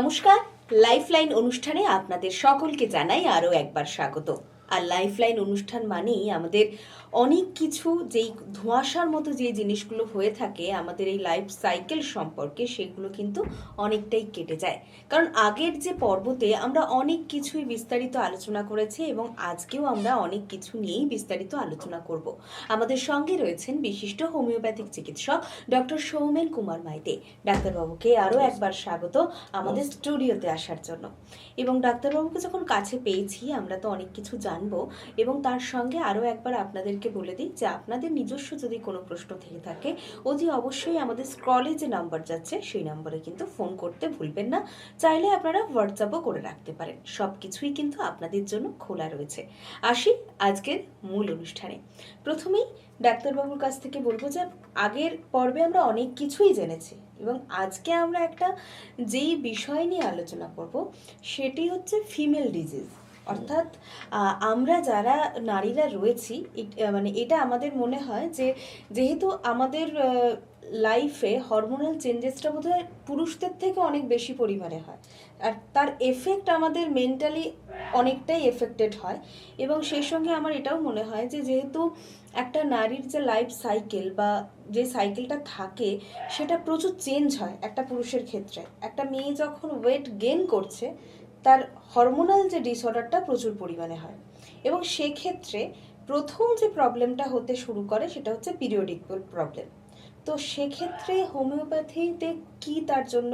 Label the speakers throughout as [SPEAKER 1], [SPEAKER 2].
[SPEAKER 1] নমস্কার, লাইফলাইন অনুষ্ঠানে আপনাদের সকলকে জানাই আরও একবার স্বাগত। আর লাইফলাইন অনুষ্ঠান মানেই আমাদের অনেক কিছু যেই ধোঁয়াশার মতো যে জিনিসগুলো হয়ে থাকে আমাদের এই লাইফ সাইকেল সম্পর্কে, সেগুলো কিন্তু অনেকটাই কেটে যায়। কারণ আগের যে পর্বতে আমরা অনেক কিছুই বিস্তারিত আলোচনা করেছি এবং আজকেও আমরা অনেক কিছু নিয়েই বিস্তারিত আলোচনা করব। আমাদের সঙ্গে রয়েছেন বিশিষ্ট হোমিওপ্যাথিক চিকিৎসক ডক্টর সৌমেন কুমার মাইতি। ডাক্তারবাবুকে আরও একবার স্বাগত আমাদের স্টুডিওতে আসার জন্য। এবং ডাক্তারবাবুকে যখন কাছে পেয়েছি আমরা তো অনেক কিছু জানবো, এবং তার সঙ্গে আরও একবার আপনাদেরকে বলে দিই যে আপনাদের নিজস্ব যদি কোনো প্রশ্ন থেকে থাকে অতি অবশ্যই আমাদের স্ক্রলে যে নাম্বার যাচ্ছে সেই নাম্বারে কিন্তু ফোন করতে ভুলবেন না। চাইলে আপনারা হোয়াটসঅ্যাপও করে রাখতে পারেন, সব কিছুই কিন্তু আপনাদের জন্য খোলা রয়েছে। আসি আজকের মূল অনুষ্ঠানে। প্রথমেই ডাক্তারবাবুর কাছ থেকে বলবো যে আগের পর্বে আমরা অনেক কিছুই জেনেছি এবং আজকে আমরা একটা যেই বিষয় নিয়ে আলোচনা করব সেটি হচ্ছে ফিমেল ডিজিজ। অর্থাৎ আমরা যারা নারীরা রয়েছি, মানে এটা আমাদের মনে হয় যে যেহেতু আমাদের লাইফে হরমোনাল চেঞ্জেসটা বোধহয় পুরুষদের থেকে অনেক বেশি পরিমাণে হয়, আর তার এফেক্ট আমাদের মেন্টালি অনেকটাই এফেক্টেড হয়। এবং সেই সঙ্গে আমার এটাও মনে হয় যে যেহেতু একটা নারীর যে লাইফ সাইকেল বা যে সাইকেলটা থাকে সেটা প্রচুর চেঞ্জ হয় একটা পুরুষের ক্ষেত্রে। একটা মেয়ে যখন ওয়েট গেইন করছে তার হরমোনাল যে ডিসঅর্ডারটা প্রচুর পরিমাণে হয়, এবং সেক্ষেত্রে প্রথম যে প্রবলেমটা হতে শুরু করে সেটা হচ্ছে পিরিয়ডিক প্রবলেম। তো সেক্ষেত্রে হোমিওপ্যাথিতে কি তার জন্য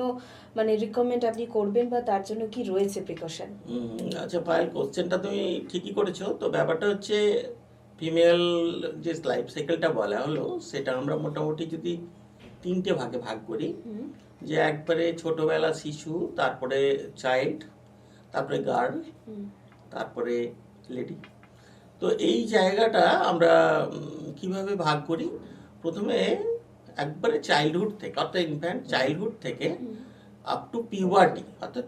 [SPEAKER 1] মানে রিকমেন্ড আপনি করবেন বা তার জন্য কি রয়েছে প্রিকশন?
[SPEAKER 2] আচ্ছা পায়েল, কোশ্চেনটা তুমি ঠিকই করেছো। তো ব্যাপারটা হচ্ছে ফিমেল যে লাইফ সাইকেলটা বলা হলো সেটা আমরা মোটামুটি যদি তিনটে ভাগে ভাগ করি, যে একবারে ছোটবেলা শিশু, তারপরে চাইল্ড, তারপরে গার্ল, তারপরে লেডি। তো এই জায়গাটা আমরা কিভাবে ভাগ করি, প্রথমে একবারে চাইল্ডহুড থেকে অর্থাৎ ইনফ্যান্ট চাইল্ডহুড থেকে আপ টু পিউবার্টি, অর্থাৎ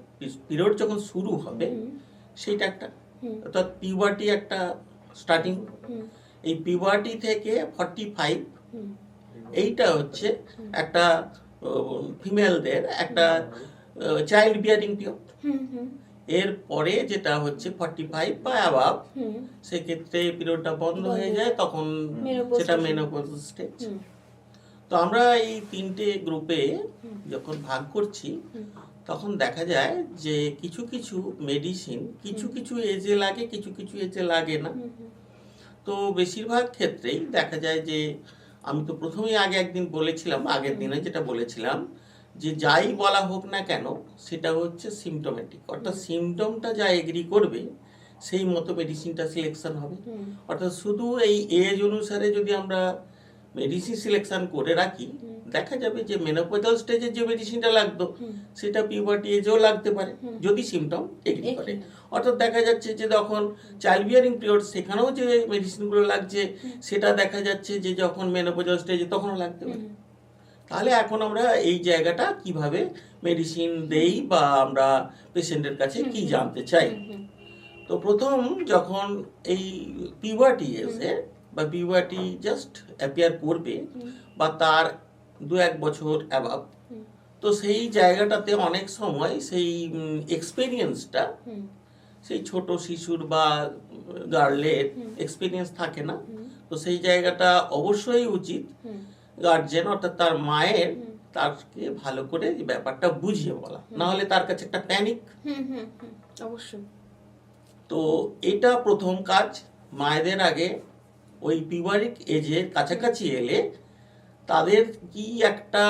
[SPEAKER 2] পিরিয়ড যখন শুরু হবে সেইটা একটা, অর্থাৎ পিউবার্টি একটা স্টার্টিং। এই পিউবার্টি থেকে 45 এইটা হচ্ছে একটা ফিমেলদের একটা চাইল্ড বিয়ারিং পিরিয়ড। এর পরে যেটা হচ্ছে 45 বা অ্যাবাভ, সেক্ষেত্রে পিরিয়ডটা বন্ধ হয়ে যায়, তখন সেটা মেনোপজ স্টেজ। তো আমরা এই তিনটে গ্রুপে যখন ভাগ করছি তখন দেখা যায় যে কিছু কিছু মেডিসিন কিছু কিছু এজে লাগে, কিছু কিছু এজে লাগে না। তো বেশিরভাগ ক্ষেত্রেই দেখা যায় যে, আমি তো প্রথমেই আগে একদিন বলেছিলাম, আগের দিনে যেটা বলেছিলাম যে যাই বলা হোক না কেন সেটা হচ্ছে সিমটোমেটিক, অর্থাৎ সিমটমটা যা এগ্রি করবে সেই মতো মেডিসিনটা সিলেকশন হবে। অর্থাৎ শুধু এই এজ অনুসারে যদি আমরা মেডিসিন সিলেকশন করে রাখি, দেখা যাবে যে মেনোপজাল স্টেজে যে মেডিসিনটা লাগতো সেটা পিউবার্টি এজেও লাগতে পারে যদি সিমটম এগ্রি করে। অর্থাৎ দেখা যাচ্ছে যে যখন চাইল্ড বিয়ারিং পিরিয়ড সেখানেও যে মেডিসিনগুলো লাগছে সেটা দেখা যাচ্ছে যে যখন মেনোপজাল স্টেজে তখনও লাগতে পারে। তাহলে এখন আমরা এই জায়গাটা কিভাবে মেডিসিন দেই বা আমরা পেশেন্টের কাছে কি জানতে চাই। তো প্রথম যখন এই পিউবার্টি এসে বা পিউবার্টি জাস্ট অ্যাপিয়ার করবে বা তার 2-1 বছর অ্যাবাভ, তো সেই জায়গাটাতে অনেক সময় সেই এক্সপেরিয়েন্সটা সেই ছোট শিশুর বা গার্লের এক্সপেরিয়েন্স থাকে না। তো সেই জায়গাটা অবশ্যই উচিত গার্জেন অর্থাৎ তার মায়ের তাকে ভালো করে ব্যাপারটা বুঝিয়ে বলা, না হলে তার কাছে একটা প্যানিক।
[SPEAKER 1] অবশ্যই।
[SPEAKER 2] তো এটা প্রথম কাজ। মায়েদের আগে ওই পিউবারিক এজের কাছাকাছি এলে তাদের কি একটা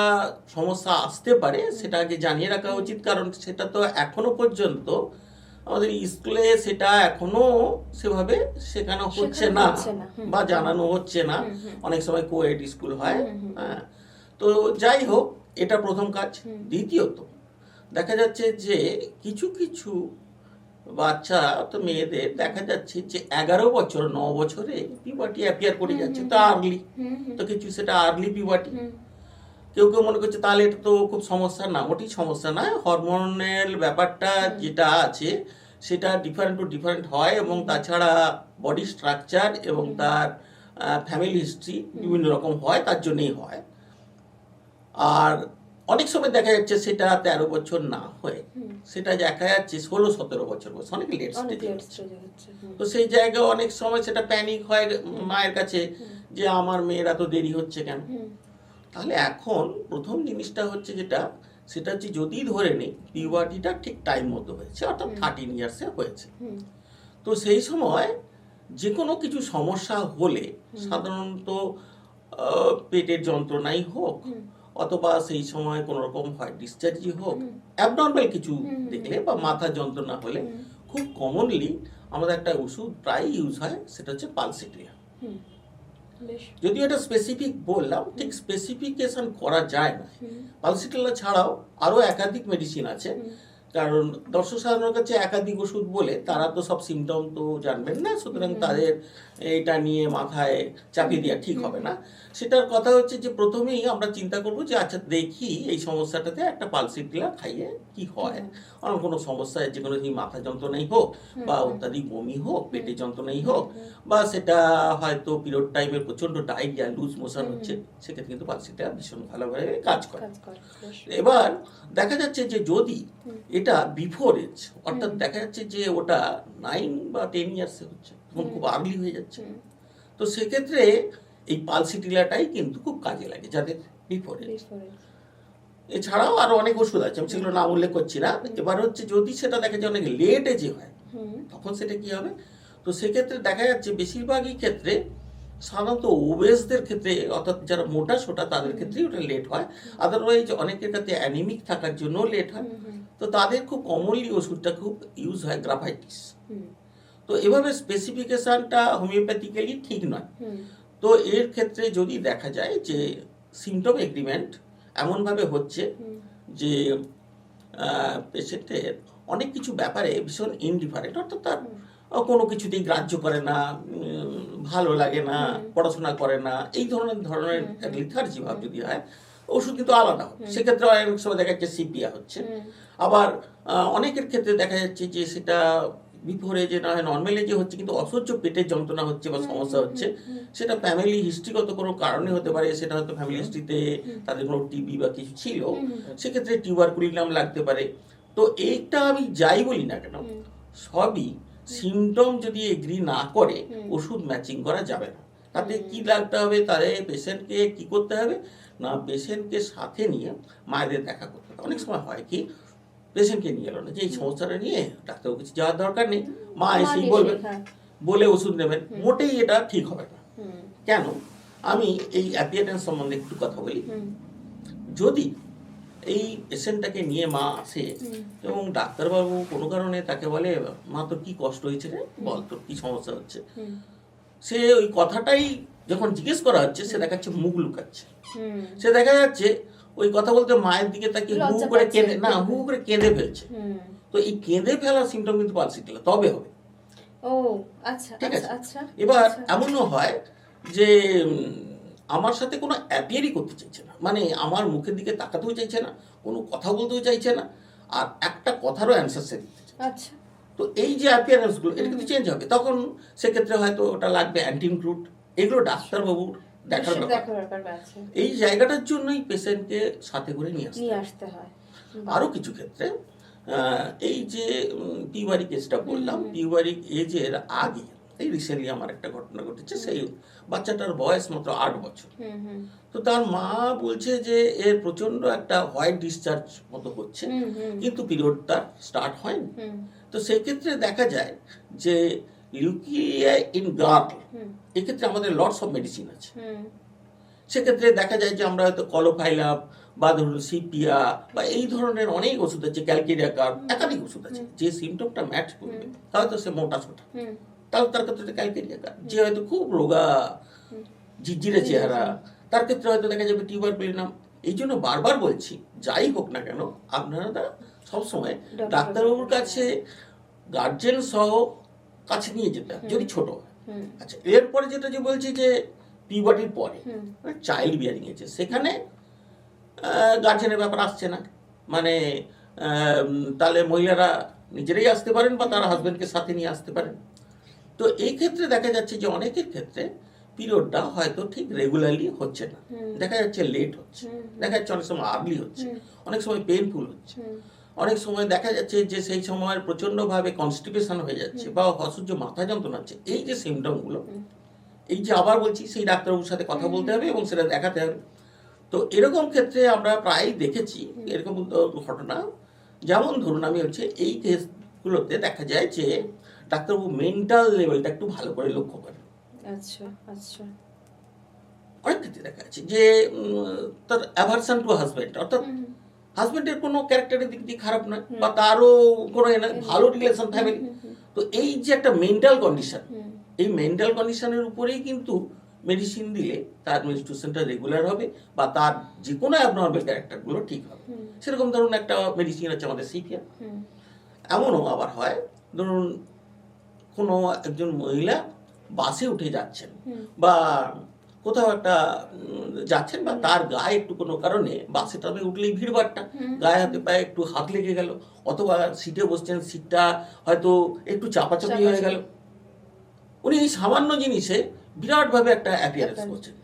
[SPEAKER 2] সমস্যা আসতে পারে সেটা আগে জানিয়ে রাখা উচিত, কারণ সেটা তো এখনো পর্যন্ত আমাদের স্কুলে সেটা এখনো সেভাবে শেখানো হচ্ছে না বা জানানো হচ্ছে না। অনেক সময় কোয়েড স্কুল হয়। হ্যাঁ, তো যাই হোক, এটা প্রথম কাজ। দ্বিতীয়ত দেখা যাচ্ছে যে কিছু কিছু বাচ্চা তো মেয়েদের দেখা যাচ্ছে যে 11 বছর 9 বছরে পিউবার্টি অ্যাপিয়ার করে যাচ্ছে, তো আর্লি, তো কিছু সেটা আর্লি পিউবার্টি। কেউ কেউ মনে করছে তাহলে এটা তো খুব সমস্যা, না, মোটেই সমস্যা নয়। হরমোনাল ব্যাপারটা যেটা আছে সেটা ডিফারেন্ট টু ডিফারেন্ট হয়, এবং তাছাড়া বডি স্ট্রাকচার এবং তার ফ্যামিলি হিস্ট্রি বিভিন্ন রকম হয়, তার জন্যই হয়। আর অনেক সময় দেখা যাচ্ছে সেটা 13 বছর না হয়ে সেটা দেখা যাচ্ছে 16-17 বছর বয়স, অনেক লেট
[SPEAKER 1] অনেক
[SPEAKER 2] স্টেজে
[SPEAKER 1] লেট
[SPEAKER 2] হচ্ছে।
[SPEAKER 1] স্টেজে হচ্ছে।
[SPEAKER 2] তো সেই জায়গায় অনেক সময় সেটা প্যানিক হয় মায়ের কাছে যে আমার মেয়ের এত দেরি হচ্ছে কেন। তাহলে এখন প্রথম জিনিসটা হচ্ছে সেটা হচ্ছে যদি ধরে নিই পিউবার্টিটা ঠিক টাইম মতো হয়েছে, অর্থাৎ 13 ইয়ার্সে হয়েছে, তো সেই সময় যে কোনো কিছু সমস্যা হলে সাধারণত পেটের যন্ত্রণাই হোক অথবা সেই সময় কোনো রকম হয় ডিসচার্জই হোক, অ্যাবনর্মাল কিছু দেখলে বা মাথা যন্ত্রণা হলে খুব কমনলি আমাদের একটা ওষুধ প্রায় ইউজ হয়, সেটা হচ্ছে পালসিটিয়া। যদিও এটা স্পেসিফিক বললাম, ঠিক স্পেসিফিকেশন করা যায় না। পালসিটিলা ছাড়াও আরও একাধিক মেডিসিন আছে, কারণ দর্শক সাধারণের কাছে একাধিক ওষুধ বলে তারা তো সব সিমটম তো জানবেন না, সুতরাং তাদের এটা নিয়ে মাথায় চাপিয়ে দেওয়া ঠিক হবে না। সেটার কথা হচ্ছে যে প্রথমেই আমরা চিন্তা করব যে আচ্ছা দেখি এই সমস্যাটাতে একটা পালসিটিলা খাইয়ে কি হয়। অন্য কোনো সমস্যায় যে কোনো মাথা যন্ত্রণাই হোক বা অত্যাধিক বমি হোক, পেটের যন্ত্রণাই হোক, বা সেটা হয়তো পিরিয়ড টাইমের প্রচণ্ড ডায়রিয়া লুজ মোশন হচ্ছে, সেক্ষেত্রে কিন্তু পালসিটিলা ভীষণ ভালোভাবে কাজ করে। এবার দেখা যাচ্ছে যে যদি এটা বিফোর এজ, অর্থাৎ দেখা যাচ্ছে যে ওটা 9 বা 10 ইয়ার্সে হচ্ছে, তখন খুব আর্লি হয়ে যাচ্ছে, তো সেক্ষেত্রে এই পালসিটিলাটাই কিন্তু খুব কাজে লাগে যাদের বিফোর এজ। এছাড়াও আরো অনেক ওষুধ আছে, আমি সেগুলো নাম উল্লেখ করছি না। এবার হচ্ছে যদি সেটা দেখা যায় অনেক লেট এজে হয়, তখন সেটা কি হবে? তো সেক্ষেত্রে দেখা যাচ্ছে বেশিরভাগই ক্ষেত্রে সাধারণত ওবেসদের ক্ষেত্রে, অর্থাৎ যারা মোটা সোটা তাদের ক্ষেত্রেই ওটা লেট হয়। আদারওয়াইজ অনেকের ক্ষেত্রে অ্যানিমিক থাকার জন্য লেট হয়, তো তাদের খুব কমনলি ওষুধটা খুব ইউজ হয় গ্রাফাইটিস। তো এভাবে স্পেসিফিকেশনটা হোমিওপ্যাথিক্যালি ঠিক নয়। তো এর ক্ষেত্রে যদি দেখা যায় যে সিমটম এগ্রিমেন্ট এমনভাবে হচ্ছে যে পেশেন্টের অনেক কিছু ব্যাপারে ভীষণ ইনডিফারেন্ট, অর্থাৎ তার কোনো কিছুতেই গ্রাহ্য করে না, ভালো লাগে না, পড়াশোনা করে না, এই ধরনের লিথার্জি ভাব যদি হয়, ওষুধ কিন্তু আলাদা হবে। সেক্ষেত্রে অনেক সময় দেখা যাচ্ছে সিপিয়া হচ্ছে। আবার অনেকের ক্ষেত্রে দেখা যাচ্ছে যে সেটা বিফোরে যে না হয় নর্মালি যে হচ্ছে, কিন্তু অসহ্য পেটের যন্ত্রণা হচ্ছে বা সমস্যা হচ্ছে, সেটা ফ্যামিলি হিস্ট্রিগত কোনো কারণে হতে পারে। সেটা হয়তো ফ্যামিলি হিস্ট্রিতে তাদের কোনো টিবি বা কিছু ছিল, সেক্ষেত্রে টিউবারকুলিনাম লাগতে পারে। তো এইটা আমি যাই বলি না কেন, সবই সিমটম যদি এগ্রি না করে ওষুধ ম্যাচিং করা যাবে না। তাতে কি লাগতে হবে, তাহলে পেশেন্টকে কি করতে হবে না, পেশেন্টকে সাথে নিয়ে মায়েদের দেখা করতে হবে। অনেক সময় হয় কি, পেশেন্টকে নিয়ে এলো না যে এই সমস্যাটা নিয়ে ডাক্তারবাবু কিছু যাওয়ার দরকার নেই, মা এসেই বলবেন, বলে ওষুধ নেবেন, মোটেই এটা ঠিক হবে না। কেন? আমি এই অ্যাপিয়ারেন্স সম্বন্ধে একটু কথা বলি। যদি এই পেশেন্টটাকে নিয়ে মা আসে এবং ডাক্তারবাবু কোনো কারণে তাকে বলে, মা তোর কি কষ্ট হয়েছে রে, বল তোর কি সমস্যা হচ্ছে, সে ওই কথাটাই যখন জিজ্ঞেস করা হচ্ছে সে দেখাচ্ছে মুখ লুকাচ্ছে। সে দেখা যাচ্ছে ওই কথা বলতে মায়ের দিকে তাকে হু করে কেঁদে ফেলছে। তো এই কেঁদে ফেলার সিমটম কিন্তু পালসিটিলা তবে হবে।
[SPEAKER 1] ও আচ্ছা,
[SPEAKER 2] ঠিক আছে।
[SPEAKER 1] আচ্ছা।
[SPEAKER 2] এবার এমনও হয় যে আমার সাথে কোনো অ্যাপিয়ারই করতে চাইছে না, মানে আমার মুখের দিকে তাকাতেও চাইছে না, কোনো কথা বলতেও চাইছে না, আর একটা কথারও অ্যান্সার সে দিতে চাইছে।
[SPEAKER 1] আচ্ছা।
[SPEAKER 2] তো এই যে অ্যাপিয়ারেন্সগুলো এটা কিন্তু চেঞ্জ হবে, তখন সেক্ষেত্রে হয়তো ওটা লাগবে অ্যান্টিনক্রুট, এগুলো ডাক্তারবাবুর দেখার ব্যাপার। এই জায়গাটার জন্যই পেশেন্টকে সাথে করে নিয়ে আসতে হয়। আরও কিছু ক্ষেত্রে এই যে পিউবারিক এজটা বললাম, পিউবারিক এজের আগে এই রিসেন্টলি আমার একটা ঘটনা ঘটেছে, সেই বাচ্চাটার বয়স মাত্র 8 বছর। তো তার মা বলছে যে এর প্রচন্ড একটা হোয়াইট ডিসচার্জ মতো হচ্ছে, কিন্তু পিরিয়ড তার স্টার্ট হয়নি। তো সেক্ষেত্রে দেখা যায় যে লিউকিয়া ইন গার্ল, এক্ষেত্রে আমাদের লটস অফ মেডিসিন আছে। সেক্ষেত্রে দেখা যায় যে আমরা হয়তো কলোফাইলাম বা ধরুন সিপিয়া বা এই ধরনের অনেক ওষুধ আছে, ক্যালকেরিয়া কার্ব, একাধিক ওষুধ আছে। যে সিমটমটা ম্যাচ করবে, হয়তো সে মোটা সোটা, তাহলে তার ক্ষেত্রে ক্যালকেরিয়া কার্ব। যে হয়তো খুব রোগা ঝিরঝিরে চেহারা, তার ক্ষেত্রে হয়তো দেখা যাবে টিউবারকুলিনাম। এই জন্য বারবার বলছি, যাই হোক না কেন আপনারা সবসময় ডাক্তারবাবুর কাছে গার্জেন সহ কাছে নিয়ে যেতে হবে যদি ছোট হয়। আচ্ছা, এরপরে যেটা যে বলছি যে পিউবার্টির পরে চাইল্ড বিয়ারিং এজে, সেখানে গার্জেনের ব্যাপার আসছে না, মানে তাহলে মহিলারা নিজেরাই আসতে পারেন বা তারা হাজব্যান্ডকে সাথে নিয়ে আসতে পারেন। তো এই ক্ষেত্রে দেখা যাচ্ছে যে অনেকের ক্ষেত্রে পিরিয়ডটা হয়তো ঠিক রেগুলারলি হচ্ছে না, দেখা যাচ্ছে লেট হচ্ছে, দেখা যাচ্ছে অনেক সময় আর্লি হচ্ছে, অনেক সময় পেইনফুল হচ্ছে, অনেক সময় দেখা যাচ্ছে যে সেই সময় প্রচণ্ডভাবে কনস্টিপেশন হয়ে যাচ্ছে বা অসহ্য মাথা যন্ত্রণা হচ্ছে। এই যে সিমটমগুলো, এই যে আবার বলছি সেই ডাক্তারবাবুর সাথে কথা বলতে হবে এবং সেটা দেখাতে হবে। তো এরকম ক্ষেত্রে আমরা প্রায় দেখেছি এরকম ঘটনা, যেমন ধরুন আমি হচ্ছে এই কেসগুলোতে দেখা যায় যে ডাক্তারবাবু মেন্টাল লেভেলটা একটু ভালো করে লক্ষ্য করেন।
[SPEAKER 1] আচ্ছা আচ্ছা।
[SPEAKER 2] অনেক ক্ষেত্রে দেখা যাচ্ছে যে তার অ্যাভারশন টু হাজব্যান্ড, অর্থাৎ হাজব্যান্ডের কোনো ক্যারেক্টারের দিক দিয়ে খারাপ নয় বা তারও কোনো ভালো রিলেশন ফ্যামিলি। তো এই যে একটা মেন্টাল কন্ডিশন, এই মেন্টাল কন্ডিশনের উপরেই কিন্তু মেডিসিন দিলে তার মেনস্ট্রুয়েশনটা রেগুলার হবে বা তার যে কোনো অ্যাবনর্মাল ক্যারেক্টারগুলো ঠিক হবে। সেরকম ধরুন একটা মেডিসিন আছে আমাদের সিপিআর। এমনও আবার হয়, ধরুন কোনো একজন মহিলা বাসে উঠে যাচ্ছেন বা কোথাও একটা যাচ্ছেন বা তার গায়ে একটু কোনো কারণে, বাসে টামে উঠলেই ভিড়ভাড়টা, গায়ে হাতে পায়ে একটু হাত লেগে গেল, অথবা সিটে বসছেন, সিটটা হয়তো একটু চাপাচাপি হয়ে গেল, উনি এই সামান্য জিনিসে বিরাটভাবে একটা অ্যাপিয়ারেন্স করছেন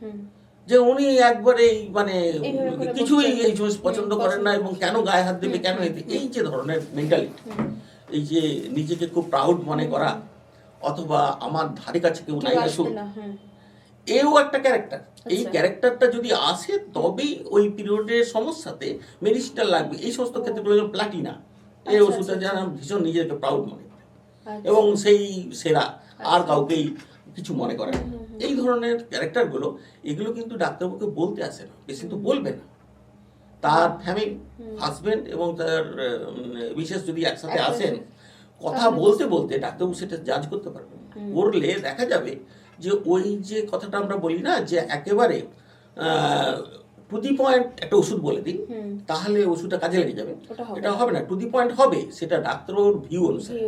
[SPEAKER 2] যে উনি একবারে মানে কিছুই এই জিনিস পছন্দ করেন না এবং কেন গায়ে হাত দেবে, কেন এই যে ধরনের মেন্টালিটি, এই যে নিজেকে খুব প্রাউড মনে করা, অথবা আমার ধারে কাছে কেউ নাই আসুক, এও একটা ক্যারেক্টার। এই ক্যারেক্টারটা যদি আসে তবেই ওই পিরিয়ডের সমস্যাতে মেডিসিনটা লাগবে। এই সমস্ত ক্ষেত্রগুলো যেমন প্লাটিনা, এই ওষুধটা যেন ভীষণ নিজেকে প্রাউড মনে করে এবং সেই সেরা, আর কাউকেই কিছু মনে করে না। এই ধরনের ক্যারেক্টারগুলো, এগুলো কিন্তু ডাক্তারবাবুকে বলতে আসে না, পেশেন্ট তো বলবে না। তার ফ্যামিলি, হাজবেন্ড এবং তার বিশেষ যদি একসাথে আসেন, কথা বলতে বলতে ডাক্তারবাবু সেটা জাজ করতে পারবেন। করলে দেখা যাবে যে ওই যে কথাটা আমরা বলি না যে একেবারে টু দি পয়েন্ট একটা ওষুধ বলে দিন তাহলে ওষুধটা কাজে লেগে যাবে, এটা হবে না। টু দি পয়েন্ট হবে সেটা ডাক্তারবাবুর ভিউ অনুসারে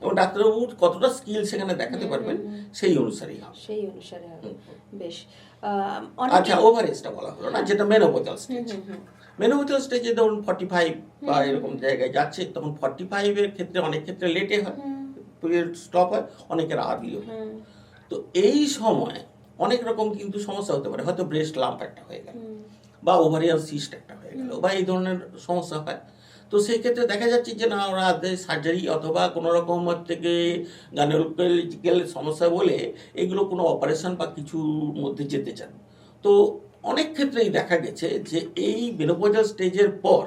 [SPEAKER 2] এবং ডাক্তারবাবুর কতটা স্কিল সেখানে দেখাতে পারবেন সেই অনুসারেই হবে।
[SPEAKER 1] সেই অনুসারে হবে। বেশ।
[SPEAKER 2] আচ্ছা, ওভারেজটা বলা হলো না, যেটা মেনোপজাল স্টেজ। মেনোপজাল স্টেজে ধরুন 45 বা এরকম জায়গায় যাচ্ছে, তখন 45 এর ক্ষেত্রে অনেক ক্ষেত্রে লেটে হয়, পিরিয়ড স্টপ হয়, অনেকের আর্লিও হয়। তো এই সময় অনেক রকম কিন্তু সমস্যা হতে পারে, হয়তো ব্রেস্ট লাম্প একটা হয়ে গেল বা ওভারিয়ান সিস্ট একটা হয়ে গেল বা এই ধরনের সমস্যা হয়। তো সেই ক্ষেত্রে দেখা যাচ্ছে যে না, ওরা সার্জারি অথবা কোনো রকম থেকে গাইনোকোলজিক্যাল সমস্যা বলে এগুলো কোনো অপারেশন বা কিছুর মধ্যে যেতে চান। তো অনেক ক্ষেত্রেই দেখা গেছে যে এই মেনোপজাল স্টেজের পর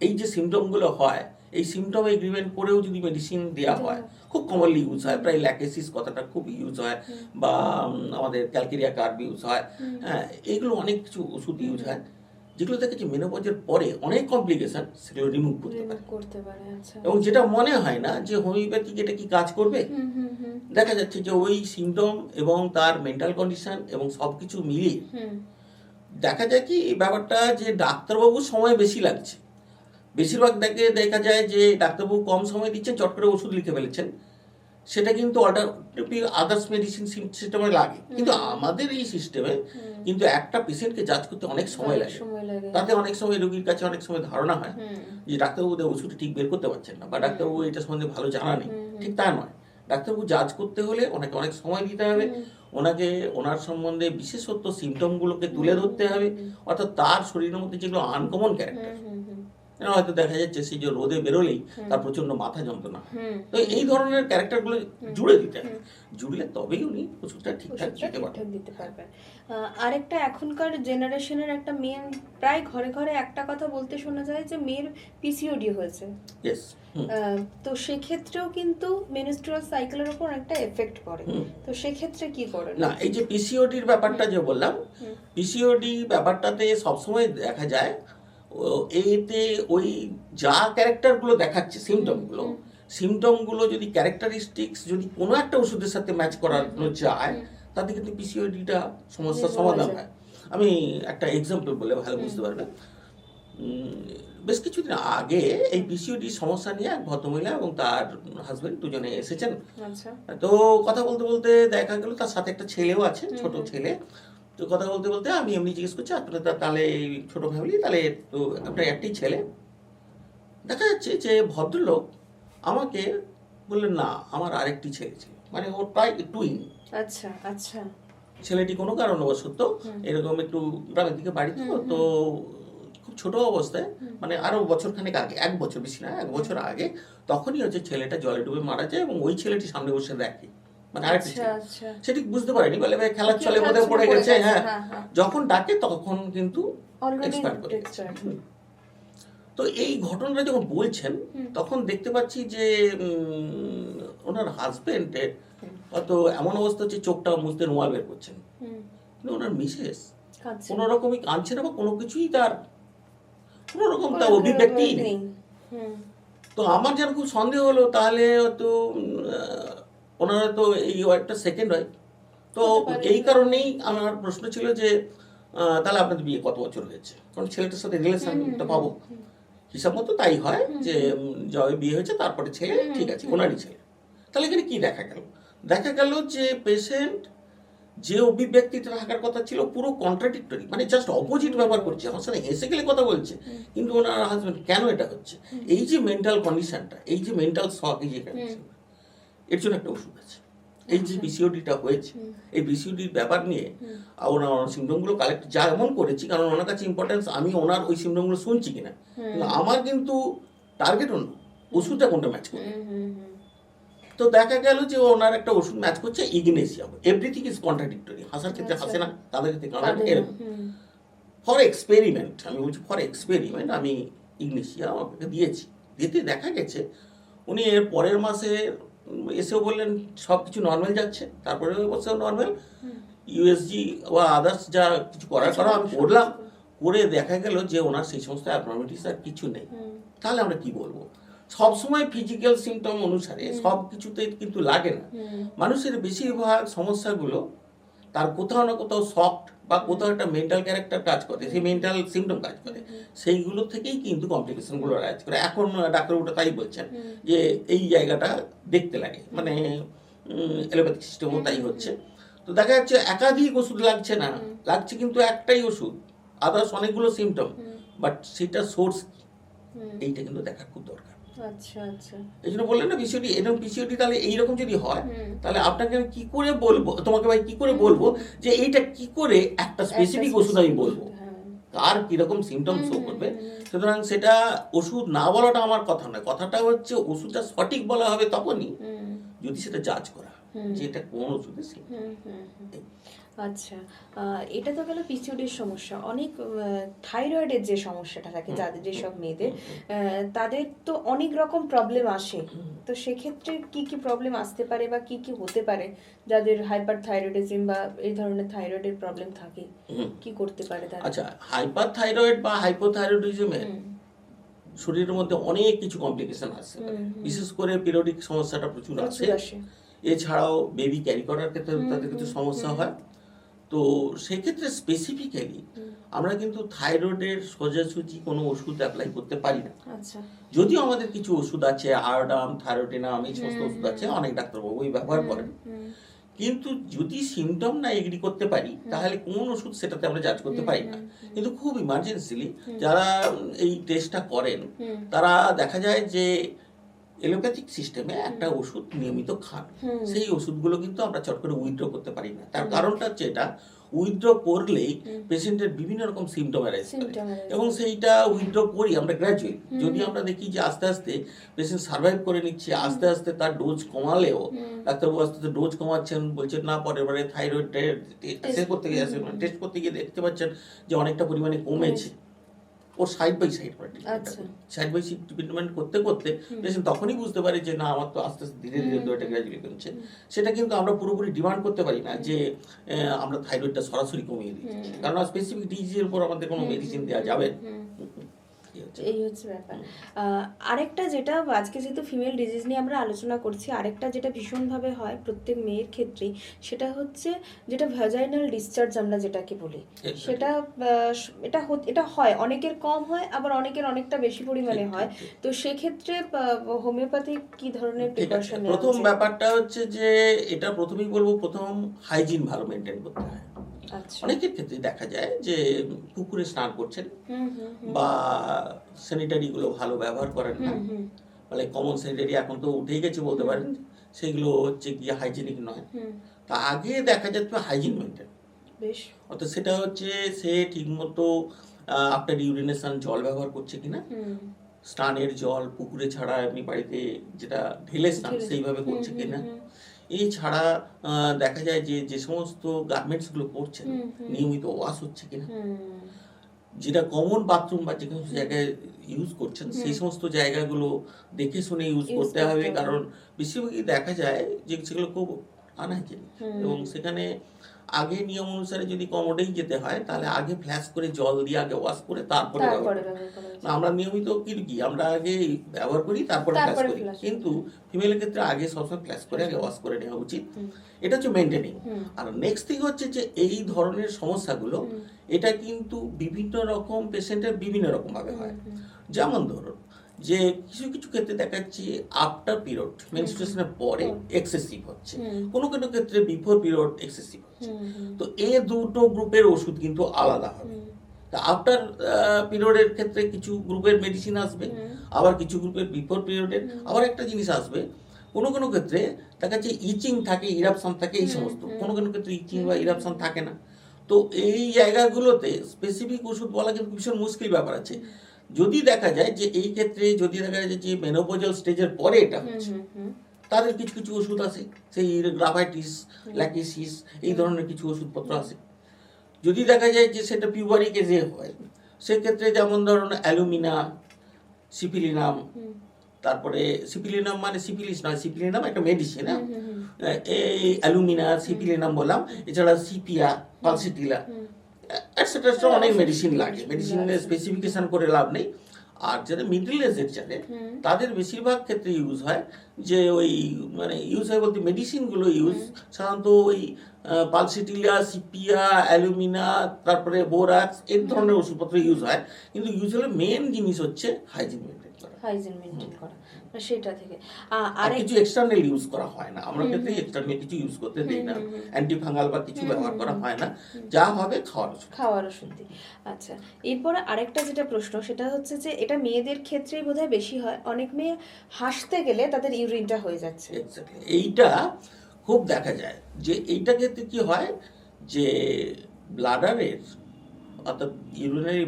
[SPEAKER 2] এই যে সিমটমগুলো হয়, এই সিমটম এগ্রিমেন্ট করেও যদি মেডিসিন দেওয়া হয়, খুব কমনলি ইউজ হয়, প্রায় ল্যাকেসিস কথাটা খুব ইউজ হয়, বা আমাদের ক্যালকেরিয়া কার্ভ ইউজ হয়, হ্যাঁ, এইগুলো অনেক কিছু ওষুধ ইউজ হয়, যেগুলো দেখেছি মেনোপজের পরে অনেক কমপ্লিকেশন সেগুলো রিমুভ করতে পারে। এবং যেটা মনে হয় না যে হোমিওপ্যাথিক এটা কি কাজ করবে, দেখা যাচ্ছে যে ওই সিমটম এবং তার মেন্টাল কন্ডিশন এবং সব কিছু মিলিয়ে দেখা যায় কি এই ব্যাপারটা যে ডাক্তারবাবুর সময় বেশি লাগছে। বেশিরভাগ দেখা যায় যে ডাক্তারবাবু কম সময় দিচ্ছেন, চট করে ওষুধ লিখে ফেলেছেন, সেটা কিন্তু অল্টারনেটিভ আদার্স মেডিসিন সিস্টেমে লাগে। কিন্তু আমাদের এই সিস্টেমে কিন্তু একটা পেশেন্টকে জাজ করতে অনেক সময় লাগে, তাতে অনেক সময় রোগীর কাছে অনেক সময় ধারণা হয় যে ডাক্তারবাবু ওষুধটা ঠিক বের করতে পারছেন না বা ডাক্তারবাবু এটা সম্বন্ধে ভালো জানা নেই। ঠিক তা নয়, ডাক্তারবাবু জাজ করতে হলে ওনাকে অনেক সময় দিতে হবে, ওনাকে ওনার সম্বন্ধে বিশেষত্ব সিমটমগুলোকে তুলে ধরতে হবে, অর্থাৎ তার শরীরের মধ্যে যেগুলো আনকমন ক্যারেক্টার, হয়তো দেখা যাচ্ছে সেই যে রোদে বেরোলেই তার প্রচন্ড মাথা যন্ত্রণা, তো এই ধরনের ক্যারেক্টারগুলো জুড়ে দিতে হবে, জুড়লে তবেই উনি ওষুধটা ঠিকঠাক দিতে পারবেন।
[SPEAKER 1] আরেকটা এখনকার জেনারেশনের একটা মেয়ে প্রায় ঘরে ঘরে একটা কথা বলতে শোনা যায় যে মেয়ের পিসিওডি হয়েছে। তো সেক্ষেত্রেও কিন্তু মেনস্ট্রুয়াল সাইকেলের উপর একটা এফেক্ট পড়ে, তো সেক্ষেত্রে কি করেন?
[SPEAKER 2] না, এই যে পিসিওডির ব্যাপারটা যে বললাম, পিসিওডি ব্যাপারটাতে সবসময় দেখা যায় এতে ওই যা ক্যারেক্টারগুলো দেখাচ্ছে সিমটমগুলো যদি ক্যারেক্টারিস্টিক্স যদি কোনো একটা ওষুধের সাথে ম্যাচ করানো যায়, তাতে কিন্তু পিসিওডিটা সমস্যার সমাধান হয়। আমি একটা এক্সাম্পল বলে ভালো বুঝতে পারবেন। বেশ কিছুদিন আগে এই পিসিওডি সমস্যা নিয়ে এক ভদ্রমহিলা এবং তার হাজবেন্ড দুজনে এসেছেন। তো কথা বলতে বলতে দেখা গেল তার সাথে একটা ছেলেও আছে, ছোট ছেলে। তো কথা বলতে বলতে আমি এমনি জিজ্ঞেস করছি, আপনার তাহলে ছোট ফ্যামিলি, তাহলে তো আপনার একটাই ছেলে? দেখা যাচ্ছে যে ভদ্রলোক আমাকে বললেন না, আমার আরেকটি ছেলে ছিল, মানে ওর প্রায় টুইন।
[SPEAKER 1] আচ্ছা আচ্ছা।
[SPEAKER 2] ছেলেটি কোনো কারণবশত এরকম একটু গ্রামের দিকে বাড়ি তো খুব ছোট অবস্থায় মানে আরো বছরখানেক আগে, 1 বছর বেশি না, 1 বছর আগে তখনই হচ্ছে ছেলেটা জলে ডুবে মারা যায় এবং ওই ছেলেটি সামনে বসে দেখে, মানে আরেকটা ছেলে সেটি বুঝতে পারেনি, বলে ভাই খেলার চলে বোধহয় পড়ে গেছে, হ্যাঁ যখন ডাকে তখন কিন্তু এক্সপায়ার করে গেছে। তো এই ঘটনাটা যখন বলছেন তখন দেখতে পাচ্ছি যে ওনার হাজবেন্ডের হয়তো এমন অবস্থা হচ্ছে চোখটা মুছতে রুমাল বের করছেন, কিন্তু ওনার মিসেস কোনো রকমই কাঁদছে না বা কোনো কিছুই তার কোনো রকম তার অভিব্যক্তিই নেই। তো আমার যেন খুব সন্দেহ হলো তাহলে হয়তো ওনারা তো এই একটা সেকেন্ড হয়, তো এই কারণেই আমার প্রশ্ন ছিল যে তাহলে আপনাদের বিয়ে কত বছর হয়েছে, কারণ ছেলেটার সাথে রিলেশনটা পাবো হিসাব মতো তাই হয় যে যবে বিয়ে হয়েছে তারপরে ছেলে, ঠিক আছে ওনারই ছেলে। তাহলে এখানে কি দেখা গেল? দেখা গেল যে পেশেন্ট যে অভিব্যক্তিটা থাকার কথা ছিল পুরো কন্ট্রাডিক্টরি, মানে জাস্ট অপোজিট ব্যবহার করছে, আমার সাথে হেসে গেলে কথা বলছে, কিন্তু ওনার হাজবেন্ড কেন এটা হচ্ছে, এই যে মেন্টাল কন্ডিশনটা, এই যে মেন্টাল শক, এই যে এর জন্য একটা ওষুধ আছে। এই যে পিসিওডিটা হয়েছে, এই পিসিওডির ব্যাপার নিয়ে ওনার সিমটমগুলো কালেক্ট যেমন করেছি, কারণ ওনার কাছে ইম্পর্টেন্স আমি ওনার ওই সিমটমগুলো শুনছি কিনা, কিন্তু আমার কিন্তু টার্গেট অন্য, ওষুধটা কোনটা ম্যাচ করে। তো দেখা গেল যে ওনার একটা ওষুধ ম্যাচ করছে ইগনেসিয়া, এভরিথিং ইজ কন্ট্রাডিক্টরি, হাসার ক্ষেত্রে হাসে না, তাদের ক্ষেত্রে কাঁদে, এরকম। ফর এক্সপেরিমেন্ট, আমি বলছি ফর এক্সপেরিমেন্ট আমি ইগনেসিয়া আমাকে দিয়েছি, দিতে দেখা গেছে উনি এর পরের মাসে এসেও বললেন সব কিছু নর্মাল যাচ্ছে, তারপরে বসেও নর্মাল, ইউএসজি বা আদার্স যা কিছু করা আমি করলাম, করে দেখা গেল যে ওনার সেই সমস্ত অ্যাবনর্মালিটিস আর কিছু নেই। তাহলে আমরা কি বলবো? সবসময় ফিজিক্যাল সিমটম অনুসারে সব কিছুতে কিন্তু লাগে না। মানুষের বেশিরভাগ সমস্যাগুলো তার কোথাও না কোথাও সফট বা কোথাও একটা মেন্টাল ক্যারেক্টার কাজ করে, সেই মেন্টাল সিমটম কাজ করে, সেইগুলো থেকেই কিন্তু কমপ্লিকেশনগুলো রাইজ করে। এখন ডাক্তারবাবুটা তাই বলছেন যে এই জায়গাটা দেখতে লাগে, মানে এলোপ্যাথিক সিস্টেমও তাই হচ্ছে। তো দেখা যাচ্ছে একাধিক ওষুধ লাগছে না, লাগছে কিন্তু একটাই ওষুধ, আদার্স অনেকগুলো সিমটম, বাট সেটা সোর্স এইটা কিন্তু দেখা খুব দরকার।
[SPEAKER 1] আচ্ছা আচ্ছা,
[SPEAKER 2] এই জন্য বললেন না পিসিওডি, এরকম পিসিওডি তাহলে এইরকম যদি হয় তাহলে আপনাকে আমি কি করে বলবো, তোমাকে ভাই কি করে বলবো যে এইটা কি করে একটা স্পেসিফিক ওষুধ আমি বলবো, কার কিরকম সিমটম শো করবে। সুতরাং সেটা ওষুধ না বলাটা আমার কথা নয়, কথাটা হচ্ছে ওষুধটা সঠিক বলা হবে তখনই যদি সেটা জাজ করা যে এটা কোন ওষুধের সিমটম।
[SPEAKER 1] আচ্ছা, এটা তো গেল পিসিওডির সমস্যা। অনেক থাইরয়েডের যে সমস্যাটা থাকে যাদের, যেসব মেয়েদের তাদের তো অনেক রকম প্রবলেম আসে, তো সেক্ষেত্রে কি কি প্রবলেম আসতে পারে বা কি কি হতে পারে যাদের হাইপার থাইরয়েডিজম বা এই ধরনের থাইরয়েডের প্রবলেম থাকে, কি করতে পারে তারা?
[SPEAKER 2] আচ্ছা, হাইপার থাইরয়েড বা হাইপোথাইরয়েডিজমে শরীরের মধ্যে অনেক কিছু কমপ্লিকেশন আসছে, বিশেষ করে পিরিয়ডিক সমস্যাটা প্রচুর আসে। এছাড়াও বেবি ক্যারি করার ক্ষেত্রে তাদের কিছু সমস্যা হয়। তো সেক্ষেত্রে স্পেসিফিক্যালি আমরা কিন্তু থাইরয়েডের সোজাসুজি কোনো ওষুধ অ্যাপ্লাই করতে পারি না। যদিও আমাদের কিছু ওষুধ আছে, আয়োডাম, থাইরয়েডিনাম, এই সমস্ত ওষুধ আছে, অনেক ডাক্তারবাবুই ব্যবহার করেন, কিন্তু যদি সিমটম না এগ্রি করতে পারি তাহলে কোন ওষুধ সেটাতে আমরা জাজ করতে পারি না। কিন্তু খুব ইমার্জেন্সিলি যারা এই টেস্টটা করেন তারা দেখা যায় যে এলোপ্যাথিক সিস্টেমে একটা ওষুধ নিয়মিত খান, সেই ওষুধগুলো কিন্তু আমরা চট করে উইথড্র করতে পারি না। তার কারণটা হচ্ছে এটা, উইথড্র করলেই পেশেন্টের বিভিন্ন রকম সিমটম অ্যারাইজ করে, এবং সেইটা উইথড্র করি আমরা গ্র্যাজুয়ালি। যদি আমরা দেখি যে আস্তে আস্তে পেশেন্ট সার্ভাইভ করে নিচ্ছে, আস্তে আস্তে তার ডোজ কমালেও ডাক্তারবাবু আস্তে আস্তে ডোজ কমাচ্ছেন, বলছেন না পরের বারে থাইরয়েড টেস্ট করতে গিয়ে টেস্ট করতে গিয়ে দেখতে পাচ্ছেন যে অনেকটা পরিমাণে কমেছে, ওর side by side side by side treatment করতে করতে পেশেন্ট তখনই বুঝতে পারে যে না আমার তো আস্তে আস্তে ধীরে ধীরে দইটা গ্র্যাজুয়ালি কমছে। সেটা কিন্তু আমরা পুরোপুরি ডিমান্ড করতে পারি না যে আমরা থাইরয়েডটা সরাসরি কমিয়ে দিচ্ছি, কারণ স্পেসিফিক ডিজিজের উপর আমাদের কোনো মেডিসিন দেওয়া যাবে না।
[SPEAKER 1] এই হচ্ছে ব্যাপার। আরেকটা যেটা আজকে যেহেতু ফিমেল ডিজিজ নিয়ে আমরা আলোচনা করছি, আরেকটা যেটা ভীষণভাবে হয় প্রত্যেক মেয়ের ক্ষেত্রেই, সেটা হচ্ছে যেটা ভ্যাজাইনাল ডিসচার্জ আমরা যেটাকে বলি, সেটা এটা হয়, অনেকের কম হয়, আবার অনেকের অনেকটা বেশি পরিমাণে হয়। তো সেক্ষেত্রে হোমিওপ্যাথি কি ধরনের প্রিকশন নেওয়া?
[SPEAKER 2] প্রথম ব্যাপারটা হচ্ছে যে এটা প্রথমেই বলবো, প্রথম হাইজিন ভালো মেনটেন করতে হয়। অনেকের ক্ষেত্রে দেখা যায় যে পুকুরে স্নান করছেন বা স্যানিটারি গুলো ভালো ব্যবহার করেন না, মানে কমন স্যানিটারি এখন তো উঠেই গেছে বলতে পারেন, সেগুলো হচ্ছে গিয়ে হাইজেনিক নয়। তা আগে দেখা যেত হাইজিন মেনটেন,
[SPEAKER 1] বেশ।
[SPEAKER 2] অর্থাৎ সেটা হচ্ছে সে ঠিকমতো আফটার ইউরিনেশন জল ব্যবহার করছে কিনা, স্নানের জল পুকুরে ছাড়া এমনি বাড়িতে যেটা ঢেলে স্নান সেইভাবে করছে কিনা। এই ছাড়া দেখা যায় যে যে সমস্ত গার্মেন্টসগুলো পরছেন নিয়মিত ওয়াশ হচ্ছে কিনা, যেটা কমন বাথরুম বা যে কোনো জায়গায় ইউজ করছেন সেই সমস্ত জায়গাগুলো দেখে শুনে ইউজ করতে হবে, কারণ বেশিরভাগই দেখা যায় যে সেগুলো খুব আনহাইজেনিক এবং সেখানে আগে নিয়ম অনুসারে যদি কমোডেই যেতে হয় তাহলে আগে ফ্ল্যাশ করে জল দিয়ে আগে ওয়াশ করে তারপরে ব্যবহার করি। আমরা নিয়মিত কি আমরা আগে ব্যবহার করি তারপরে ফ্ল্যাশ করি, কিন্তু ফিমেলের ক্ষেত্রে আগে সবসময় ফ্ল্যাশ করে আগে ওয়াশ করে নেওয়া উচিত। এটা হচ্ছে মেনটেনিং। আর নেক্সট থিং হচ্ছে যে এই ধরনের সমস্যাগুলো এটা কিন্তু বিভিন্ন রকম পেশেন্টের বিভিন্ন রকম ভাবে হয়। যেমন ধরুন যে কিছু কিছু ক্ষেত্রে দেখা যাচ্ছে আফটার পিরিয়ড মেনস্ট্রুয়েশনের পরে এক্সেসিভ হচ্ছে, কোনো কোনো ক্ষেত্রে বিফোর পিরিয়ড এক্সেসিভ হচ্ছে। তো এই দুটো গ্রুপের ওষুধ কিন্তু আলাদা হবে। তা আফটার পিরিয়ডের ক্ষেত্রে কিছু গ্রুপের মেডিসিন আসবে, আবার কিছু গ্রুপের বিফোর পিরিয়ডের আবার একটা জিনিস আসবে। কোনো কোনো ক্ষেত্রে দেখা যাচ্ছে ইচিং থাকে, ইরাপশন থাকে, এই সমস্ত। কোনো কোনো ক্ষেত্রে ইচিং বা ইরাপশন থাকে না। তো এই জায়গাগুলোতে স্পেসিফিক ওষুধ বলা কিন্তু ভীষণ মুশকিল ব্যাপার আছে। যদি দেখা যায় যে এই ক্ষেত্রে যদি দেখা যায় যে মেনোপজাল স্টেজের পরে এটা হচ্ছে, তাদের কিছু কিছু ওষুধ আছে, সেই গ্রাভাইটিস, ল্যাকিসিস, এই ধরনের কিছু ওষুধপত্র আছে। যদি দেখা যায় যে সেটা পিউবারিক এজে হয়, সেক্ষেত্রে যেমন ধরুন অ্যালুমিনা, সিপিলিনাম, তারপরে সিপিলিনাম মানে সিপিলিস নয়, সিপিলিনাম একটা মেডিসিন, এই অ্যালুমিনা, সিপিলিনাম বললাম, এছাড়া সিপিয়া, পালসিটিলা, এটসেট্রা অনেক মেডিসিন লাগে। মেডিসিনের স্পেসিফিকেশন করে লাভ নেই। আর যারা মিডল এজের যারা তাদের বেশিরভাগ ক্ষেত্রে ইউজ হয় যে ওই মানে ইউজ হয় বলতে মেডিসিনগুলো ইউজ সাধারণত ওই পালসিটিলা, সিপিয়া, অ্যালুমিনা, তারপরে বোরাক্স, এই ধরনের ওষুধপত্র ইউজ হয়। কিন্তু ইউজুয়ালি মেন জিনিস হচ্ছে হাইজিন মেনটেন করা,
[SPEAKER 1] হাইজিন মেনটেন করা, সেটা থেকে
[SPEAKER 2] আর কিছু এক্সটার্নাল ইউজ করা হয় না। আমরা ক্ষেত্রে এক্সটার্নাল কিছু ইউজ করতে দেই না, অ্যান্টি ফাঙ্গাল বা কিছু ব্যবহার করা হয় না, যা হবে খাওয়ার ওষুধ।
[SPEAKER 1] আচ্ছা, এরপরে আরেকটা যেটা প্রশ্ন সেটা হচ্ছে যে এটা মেয়েদের ক্ষেত্রেই বোধহয় বেশি হয়, অনেক মেয়ে হাসতে গেলে তাদের ইউরিনটা হয়ে যাচ্ছে।
[SPEAKER 2] এইটা খুব দেখা যায় যে এইটা ক্ষেত্রে কি হয় যে ব্লাডারের অর্থাৎ ইউরিনারি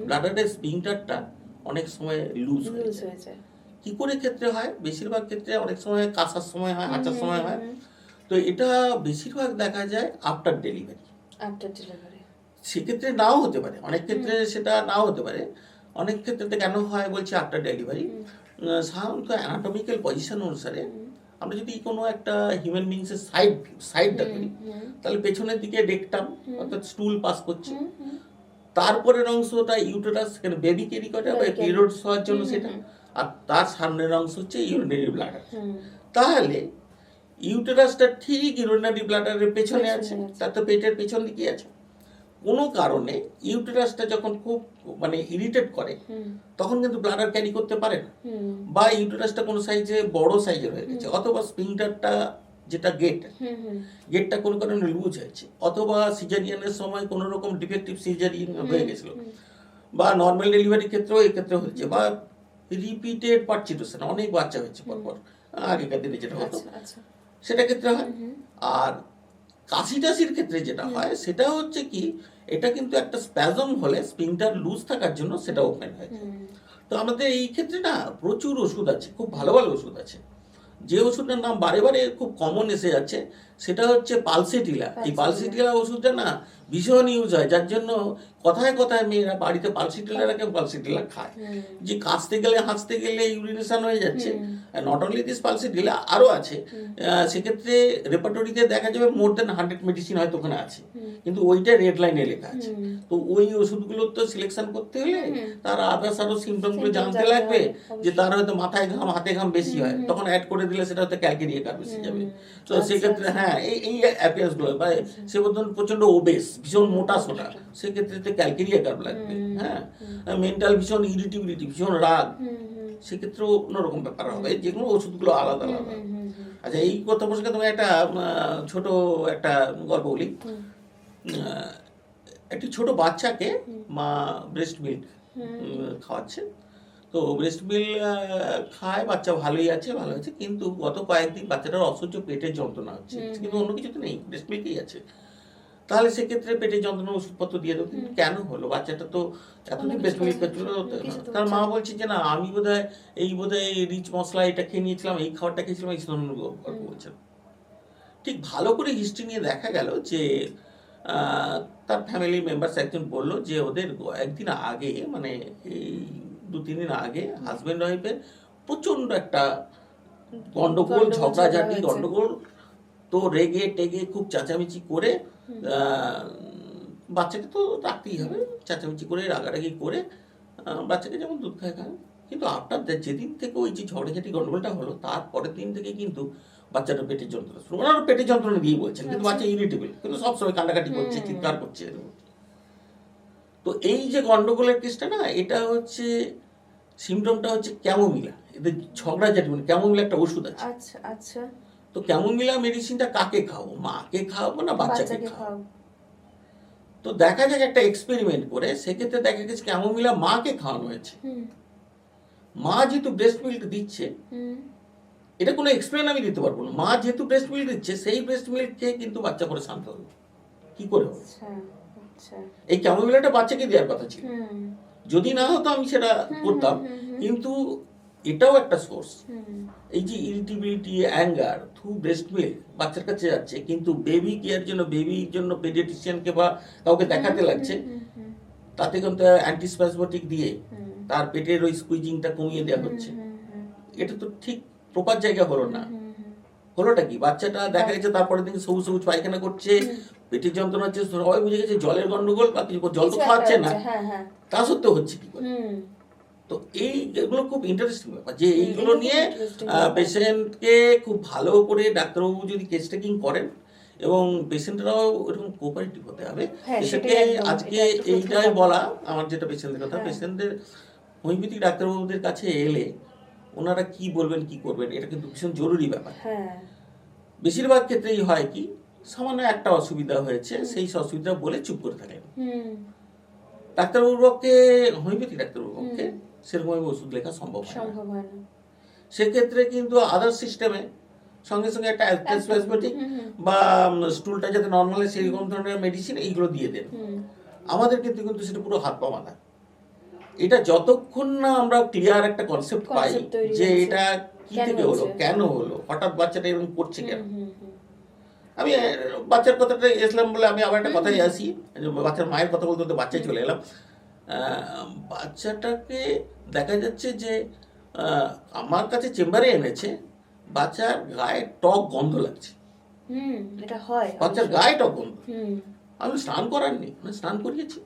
[SPEAKER 2] ব্লাডারের স্পিংটারটা অনেক সময় লুজ হয়ে যায়। কি করে ক্ষেত্রে হয়? বেশিরভাগ ক্ষেত্রে অনেক সময় কাশার সময় হয়, হাঁচার সময় হয়। তো এটা বেশিরভাগ দেখা যায় আফটার ডেলিভারি। সেক্ষেত্রে নাও হতে পারে, অনেক ক্ষেত্রে সেটা নাও হতে পারে। অনেক ক্ষেত্রে কেন হয় বলছি আফটার ডেলিভারি, সাধারণত অ্যানাটমিক্যাল পজিশন অনুসারে আমরা যদি কোনো একটা হিউম্যান বিংসের সাইডটা করি তাহলে পেছনের দিকে রেকটাম অর্থাৎ স্টুল পাস করছে, তারপরের অংশটা ইউটেরাস, সেখানে বেবি ক্যারি করে বা পিরিয়ডস হওয়ার জন্য সেটা, আর তার সামনের অংশ হচ্ছে ইউরিনারি ব্লাডার। তাহলে ইউটেরাসটা ঠিক ইউরিনারি ব্লাডারের পেছনে আছে, তার তো পেটের পেছন দিকে আছে। কোনো কারণে ইউটেরাসটা যখন খুব মানে ইরিটেট করে তখন কিন্তু ব্লাডার ক্যারি করতে পারে না, বা ইউটেরাসটা কোনো সাইজে বড় সাইজের হয়ে গেছে, অথবা স্পিংটারটা যেটা গেটটা কোনো কারণে লুজ হয়েছে, অথবা সিজারিয়ানের সময় কোনো রকম ডিফেক্টিভ সিজারিয়ান হয়ে গেছিল, বা নর্মাল ডেলিভারির ক্ষেত্রেও এক্ষেত্রে হচ্ছে, বা রিপিটেড পার্চিটোসন অনেক বাচ্চা হয়েছে পরপর আগেকার দিনে যেটা হতো, সেটা ক্ষেত্রে হয়। আর কাশি-টাশির ক্ষেত্রে যেটা হয় সেটা হচ্ছে কি, এটা কিন্তু একটা স্প্যাজম হলে স্পিংটার লুজ থাকার জন্য সেটা ওপেন হয়ে যায়। তো আমাদের এই ক্ষেত্রে না প্রচুর ওষুধ আছে, খুব ভালো ভালো ওষুধ আছে। যে ওষুধটার নাম বারে বারে খুব কমন এসে যাচ্ছে সেটা হচ্ছে পালসিটিলা। এই পালসিটিলা ওষুধটা না ভীষণ ইউজ হয়, যার জন্য কথায় কথায় মেয়েরা বাড়িতে পালসিটিলা খায়। যে কাশতে গেলে হাসতে গেলে ইউরিনেশন হয়ে যাচ্ছে, নট অনলি দিস পালসিটিলা, আরও আছে। সেক্ষেত্রে রেপার্টরিতে দেখা যাবে মোর দেন 100 মেডিসিন হয়তো ওখানে আছে, কিন্তু ওইটা রেড লাইনে লেখা আছে। তো ওই ওষুধগুলো তো সিলেকশন করতে হলে তার আদার্স আরও সিমটমগুলো জানতে লাগবে, যে তার হয়তো মাথায় ঘাম হাতে ঘাম বেশি হয়, তখন অ্যাড করে দিলে সেটা হয়তো ক্যালকেরিয়া কার বেশি যাবে। তো সেক্ষেত্রে হ্যাঁ এই অ্যাপিয়ার্সগুলো, বা সে বলতেন প্রচণ্ড ওবেস, ভীষণ মোটা সোটা, সেক্ষেত্রে তো ক্যালকেরিয়া কার্ভ লাগবে। হ্যাঁ, মেন্টাল ভীষণ ইরিটেবিলিটি, ভীষণ রাগ, সেক্ষেত্রেও অন্যরকম ব্যাপার হবে, যেগুলো ওষুধগুলো আলাদা আলাদা। আচ্ছা, এই কথা প্রসঙ্গে তোমার একটা ছোট একটা গল্প বলি। একটি ছোট বাচ্চাকে মা ব্রেস্ট মিল্ক খাওয়াচ্ছে। তো তো ব্রেস্ট মিল্ক খায়, বাচ্চা ভালোই আছে, ভালো আছে, কিন্তু গত কয়েকদিন বাচ্চাটার অসহ্য পেটের যন্ত্রণা হচ্ছে, কিন্তু অন্য কিছু তো নেই, ব্রেস্ট মিল্কই আছে। তাহলে সেক্ষেত্রে পেটের যন্ত্রণা ওষুধপত্র দিয়ে দেবো, কিন্তু কেন হলো, বাচ্চাটা তো এতদিন ব্রেস্ট মিল্ক খাচ্ছিল, তার মা বলছে যে না আমি বোধহয় রিচ মশলা এটা খেয়ে নিয়েছিলাম, এই খাবারটা খেয়েছিলাম, এই ধরনের গল্প বলছেন। ঠিক ভালো করে হিস্ট্রি নিয়ে দেখা গেল যে তার ফ্যামিলি মেম্বার্স একজন বলল যে ওদের একদিন আগে, মানে এই 2-3 দিন আগে হাজব্যান্ড ওয়াইফের প্রচণ্ড একটা গন্ডগোল, ঝগড়াঝাটি, গন্ডগোল, তো রেগে টেগে খুব চেঁচামেচি করে বাচ্চাকে তো রাখতেই হবে, চেঁচামেচি করে রাগারাগি করে বাচ্চাকে যেমন দুধ খায় খায়, কিন্তু আফটার যেদিন থেকে ওই যে ঝগড়াঝাটি গন্ডগোলটা হলো তার পরের দিন থেকে কিন্তু বাচ্চাটা পেটের যন্ত্রণা শুরু, ওনারা পেটের যন্ত্রণা দিয়ে বলছেন, কিন্তু বাচ্চা ইরিটেবল, কিন্তু সবসময় কান্নাকাটি করছে, চিৎকার করছে। তো এই যে গন্ডগোলের কেসটা না, এটা হচ্ছে সিমটমটা হচ্ছে ক্যামোমিলা, এদের ঝগড়াঝাটি, মানে ক্যামোমিলা একটা ওষুধ আছে।
[SPEAKER 1] আচ্ছা আচ্ছা।
[SPEAKER 2] তো ক্যামোমিলা মেডিসিনটা কাকে খাও, মাকে খাওয়াবো না বাচ্চাকে খাওয়াবো? তো দেখা যাক একটা এক্সপেরিমেন্ট করে, সেক্ষেত্রে দেখা গেছে ক্যামোমিলা মাকে খাওয়ানো হয়েছে। মা যেহেতু ব্রেস্ট মিল্ক দিচ্ছে, এটা কোনো এক্সপ্লেন আমি দিতে পারবো না, মা যেহেতু ব্রেস্ট মিল্ক দিচ্ছে, সেই ব্রেস্ট মিল্ক খেয়ে কিন্তু বাচ্চা পরে শান্ত হবে, কি করে হবে? এই ক্যামোমিলাটা বাচ্চাকে দেওয়ার কথা ছিল, যদি না হতো আমি সেটা করতাম, কিন্তু এটাও একটা সোর্স। এই যে irritability, anger through breast milk বাচ্চার কাছে যাচ্ছে, কিন্তু বেবি কেয়ার জন্য, বেবির জন্য পেডিয়াট্রিশিয়ানকে বা কাউকে দেখাতে লাগছে, তাতে কিন্তু অ্যান্টিস্প্যাজমেটিক দিয়ে তার পেটের ওই স্কুইজিংটা কমিয়ে দেওয়া হচ্ছে। এটা তো ঠিক প্রপার জায়গা হলো না। হলোটা কি, বাচ্চাটা দেখা গেছে তারপরে দিন সবুজ সবুজ পায়খানা করছে, পেটের যন্ত্রণা হচ্ছে, সবাই বুঝে গেছে জলের গন্ডগোল, বা কিছু জল তো খাওয়াচ্ছে না, তা সত্ত্বেও হচ্ছে কি করে? তো এইগুলো খুব ইন্টারেস্টিং ব্যাপার, যে এইগুলো নিয়ে পেশেন্টকে খুব ভালো করে ডাক্তারবাবু যদি কেস টেকিং করেন, এবং পেশেন্টরাও এরকম কোঅপারেটিভ হতে হবে। পেশেন্টকে আজকে এইটাই বলা, আমার যেটা পেশেন্টের কথা, পেশেন্টদের হোমিওপ্যাথিক ডাক্তারবাবুদের কাছে এলে ওনারা কি বলবেন, কি করবেন, এটা কিন্তু ভীষণ জরুরি ব্যাপার। বেশিরভাগ ক্ষেত্রেই হয় কি, সামান্য একটা অসুবিধা হয়েছে, সেই অসুবিধা বলে চুপ করে থাকেন। ডাক্তারবাবুর পক্ষে, হোমিওপ্যাথিক ডাক্তারবাবুর পক্ষে সেরকম ওষুধ লেখা সম্ভব হয় না। সেক্ষেত্রে কিন্তু আদার সিস্টেমে সঙ্গে সঙ্গে একটা অ্যান্টিস্প্যাজমেটিক বা স্টুলটা যাতে নর্মাল হয় সেরকম ধরনের মেডিসিন এইগুলো দিয়ে দেন। আমাদের কিন্তু সেটা পুরো হাত পা বাঁধা। এটা যতক্ষণ না আমরা ক্লিয়ার একটা কনসেপ্ট পাই যে এটা কি থেকে হলো, কেন হলো, হঠাৎ বাচ্চাটা এরকম করছে কেন। আমি বাচ্চার কথাটা এসলাম বলে আমি আবার একটা কথাই আসি, বাচ্চার মায়ের কথা বলতে বলতে বাচ্চায় চলে এলাম। বাচ্চাটাকে দেখা যাচ্ছে যে আমার কাছে চেম্বারে এনেছে, বাচ্চার গায়ে টক গন্ধ লাগছে,
[SPEAKER 1] এটা হয়,
[SPEAKER 2] বাচ্চার গায়ে টক গন্ধ। আমি স্নান করাননি, স্নান করিয়েছি,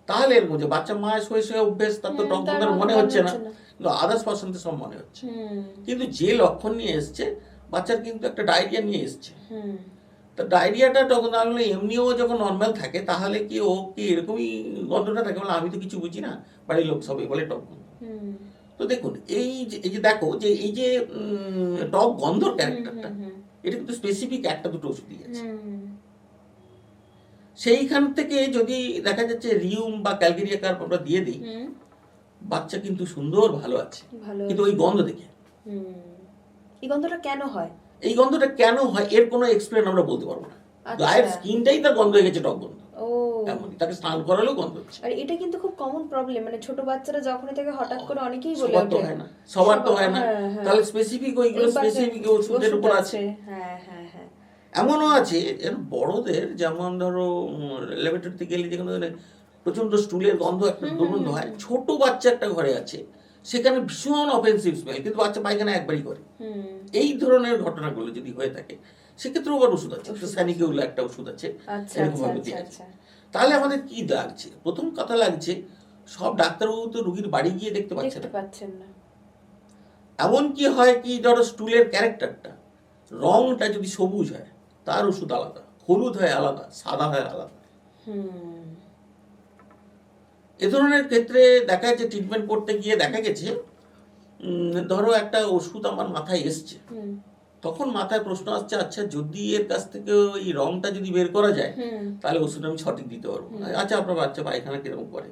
[SPEAKER 2] তাহলে এর মধ্যে বাচ্চা মায়ের শুয়ে শুয়ে অভ্যেস, তার তো টক গন্ধের মনে হচ্ছে না, কিন্তু আদার্স পার্সেন্টে সব মনে হচ্ছে। কিন্তু যে লক্ষণ নিয়ে এসছে, বাচ্চার কিন্তু একটা ডায়রিয়া নিয়ে এসছে। তা ডায়রিয়াটা তখন তাহলে এমনিও যখন নর্মাল থাকে, তাহলে কি ও কি এরকমই গন্ধটা থাকে? বলে আমি তো কিছু বুঝি না, বাড়ির লোক সবাই বলে টক গন্ধ। তো দেখুন এই যে দেখো যে এই যে টক গন্ধর ক্যারেক্টারটা, এটা কিন্তু স্পেসিফিক একটা দুটো ওষুধ দিয়েছে। সেইখান থেকে যদি দেখা যাচ্ছে রিউম বা ক্যালগেরিয়া কার্প আমরা দিয়ে দিই, বাচ্চা কিন্তু সুন্দর ভালো আছে, কিন্তু ওই গন্ধ দেখে।
[SPEAKER 1] এই গন্ধটা কেন হয়?
[SPEAKER 2] এই গন্ধটা কেন হয় এর কোনো এক্সপ্লেন আমরা বলতে পারবো না। গায়ের স্কিনটাই তার গন্ধ হয়ে গেছে, টক গন্ধ। এমনই তাকে স্নান করালেও গন্ধ হচ্ছে।
[SPEAKER 1] আর এটা কিন্তু খুব কমন প্রবলেম, মানে ছোট বাচ্চারা যখনই থেকে হঠাৎ করে অনেকেই বলে
[SPEAKER 2] সবার তো হয় না, সবার তো হয় না। তাহলে স্পেসিফিক ওইগুলো স্পেসিফিক ওষুধের উপর আছে। এমনও আছে এর বড়দের, যেমন ধরো ল্যাবরেটরিতে গেলে যেখানে প্রচন্ড স্টুলের গন্ধ, একটা দুর্গন্ধ হয়, ছোট বাচ্চা একটা ঘরে আছে, সেখানে ভীষণ অফেন্সিভ স্মেল, কিন্তু বাচ্চা পায়খানা একবারই করে। এই ধরনের ঘটনাগুলো যদি হয়ে থাকে, সেক্ষেত্রেও আবার ওষুধ আছে, স্যানিকিউল একটা ওষুধ আছে, এরকম ভাবে দিয়ে আছে। তাহলে আমাদের কি লাগছে? প্রথম কথা লাগছে, সব ডাক্তারবাবু তো রুগীর বাড়ি গিয়ে দেখতে পাচ্ছেন না। এমন কি হয় কি, ধরো স্টুলের ক্যারেক্টারটা, রংটা যদি সবুজ হয় তার ওষুধ আলাদা, হলুদ হয় আলাদা, সাদা হয় আলাদা। এ ধরনের ক্ষেত্রে দেখা যাচ্ছে ট্রিটমেন্ট করতে গিয়ে দেখা গেছে, ধরো একটা ওষুধ আমার মাথায় এসছে, তখন মাথায় প্রশ্ন আসছে, আচ্ছা যদি এর কাছ থেকে ওই রংটা যদি বের করা যায়, তাহলে ওষুধ আমি সঠিক দিতে পারবো। আচ্ছা আপনার বাচ্চা পায়খানা কিরকম করে,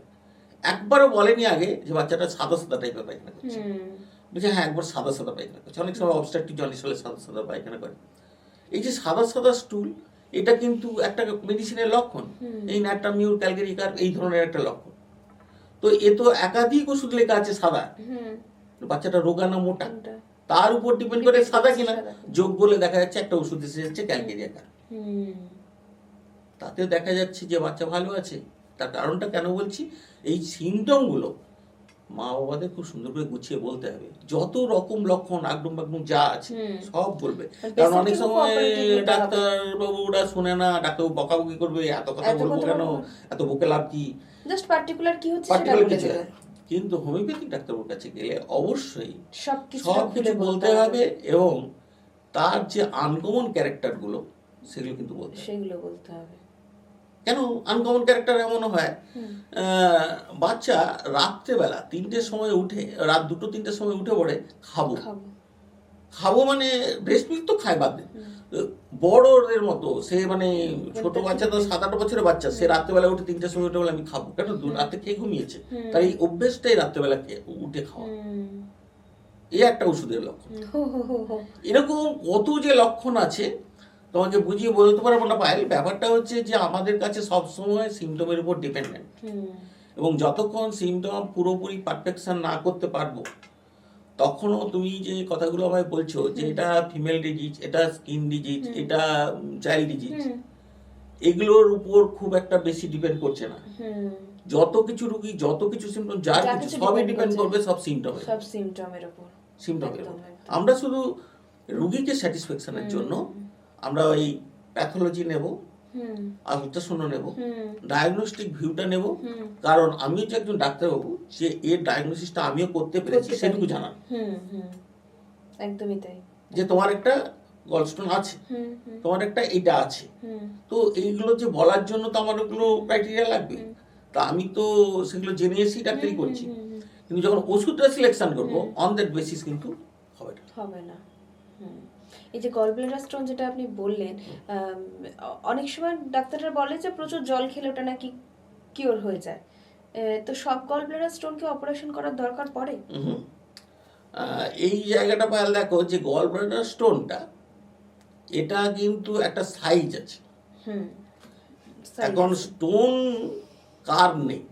[SPEAKER 2] একবারও বলেনি আগে যে বাচ্চাটা সাদা সাদা টাইপের পায়খানা করছে,
[SPEAKER 1] হুম
[SPEAKER 2] বলছে হ্যাঁ একবার সাদা সাদা পায়খানা করছে। অনেক সময় অবস্ট্রাকটিভ জন্ডিস হলে সাদা সাদা পায়খানা করে। এই যে সাদা সাদা স্টুল, এটা কিন্তু একটা মেডিসিনের লক্ষণ। এই ন্যাট্রামিউর, ক্যালগেরিকার, এই ধরনের একটা লক্ষণ। তো এ তো একাধিক ওষুধ লেখা আছে সাদা,
[SPEAKER 1] হুম
[SPEAKER 2] বাচ্চাটা রোগা না মোটা
[SPEAKER 1] কোনটা?
[SPEAKER 2] তার উপর ডিপেন্ড করে সাদা কিনা।
[SPEAKER 1] সাদা।
[SPEAKER 2] যোগ বলে দেখা যাচ্ছে একটা ওষুধ এসে যাচ্ছে ক্যালগেরিয়াকার,
[SPEAKER 1] হুম
[SPEAKER 2] তাতে দেখা যাচ্ছে যে বাচ্চা ভালো আছে। তার কারণটা কেন বলছি, এই সিমটমগুলো মা বাবাদের খুব সুন্দর করে গুছিয়ে বলতে হবে। যত রকম লক্ষণ আগডুম বাগডুম যা আছে সব বলবে। কারণ অনেক সময় ডাক্তার বাবুরা শুনে না, ডাক্তারবাবু বকাবকি করবে, এত কথা বলবো কেন, এত বুকে লাভ কি,
[SPEAKER 1] জাস্ট পার্টিকুলার কি হচ্ছে সেটা
[SPEAKER 2] পার্টিকুলার
[SPEAKER 1] বলে
[SPEAKER 2] কিছু।
[SPEAKER 1] দেবে।
[SPEAKER 2] কিন্তু হোমিওপ্যাথিক ডাক্তারবাবুর কাছে গেলে অবশ্যই
[SPEAKER 1] সবকিছু
[SPEAKER 2] সব কিছু বলতে হবে, এবং তার যে আনকমন ক্যারেক্টারগুলো সেগুলো কিন্তু বলতে হবে।
[SPEAKER 1] সেগুলো বলতে হবে।
[SPEAKER 2] কেন আনকমন ক্যারেক্টার এমন হয়, বাচ্চা রাত্রেবেলা 3টের সময় উঠে, রাত 2-3টের সময় উঠে পড়ে খাবো
[SPEAKER 1] খাবো
[SPEAKER 2] খাবো, মানে ব্রেস্ট মিল্ক তো খায় বাদ দে, বড়দের মতো সে মানে ছোট বাচ্চা তো 7-8 বছরের বাচ্চা, সে রাত্রেবেলা উঠে 3টের সময় উঠে বলে আমি খাবো। কেন রাতে খেয়ে ঘুমিয়েছে, তার এই অভ্যেসটাই রাত্রেবেলা উঠে খাওয়া। এই একটা ওষুধের লক্ষণ। এরকম কত যে লক্ষণ আছে তোমাকে বুঝিয়ে বলতে পারবো না পায়েল। ব্যাপারটা হচ্ছে যে আমাদের কাছে সবসময় সিমটমের উপর ডিপেন্ডেন্ট, এবং যতক্ষণ সিমটম পুরোপুরি পারফেকশন না করতে পারবো তখনও তুমি যে কথাগুলো আমায় বলছো যে এটা ফিমেল ডিজিজ, এটা স্কিন ডিজিজ, এটা চাইল্ড ডিজিজ, এগুলোর উপর খুব একটা বেশি ডিপেন্ড করছে না। যত কিছু রুগী, যত কিছু সিমটম, যার কিছু সবই ডিপেন্ড করবে সব সিমটমের,
[SPEAKER 1] সব সিমটমের উপর।
[SPEAKER 2] সিমটমের উপর। আমরা শুধু রুগীকে স্যাটিসফ্যাকশনের জন্য আমরা ওই প্যাথোলজি নেব, আলট্রাসাউন্ড নেব, ডায়াগনস্টিক ভিউটা নেব, কারণ আমি যে একজন ডাক্তারবাবু, যে এর ডায়াগনোসিসটা আমিও করতে পেরেছি সেটুকু জানান।
[SPEAKER 1] একদমই তাই,
[SPEAKER 2] যে তোমার একটা গলস্টোন আছে, তোমার একটা এটা আছে, তো এইগুলো যে বলার জন্য তো আমার ওগুলো ক্রাইটেরিয়া লাগবে। তা আমি তো সেগুলো জেনে এসেছি, ডাক্তারি করছি, কিন্তু যখন ওষুধটা সিলেকশন করবো অন দ্যাট বেসিস কিন্তু হবে না।
[SPEAKER 1] এই যে গলব্লাডার স্টোন যেটা আপনি বললেন, অনেক সময় ডাক্তাররা বলে যে প্রচুর জল খেলে ওটা নাকি কিওর হয়ে যায়। তো সব গলব্লাডার স্টোনকে অপারেশন করার দরকার পড়ে?
[SPEAKER 2] এই জায়গাটা পায়াল দেখো, যে গল ব্লাডার স্টোনটা এটা কিন্তু একটা সাইজ আছে। এখন স্টোন কার নেই,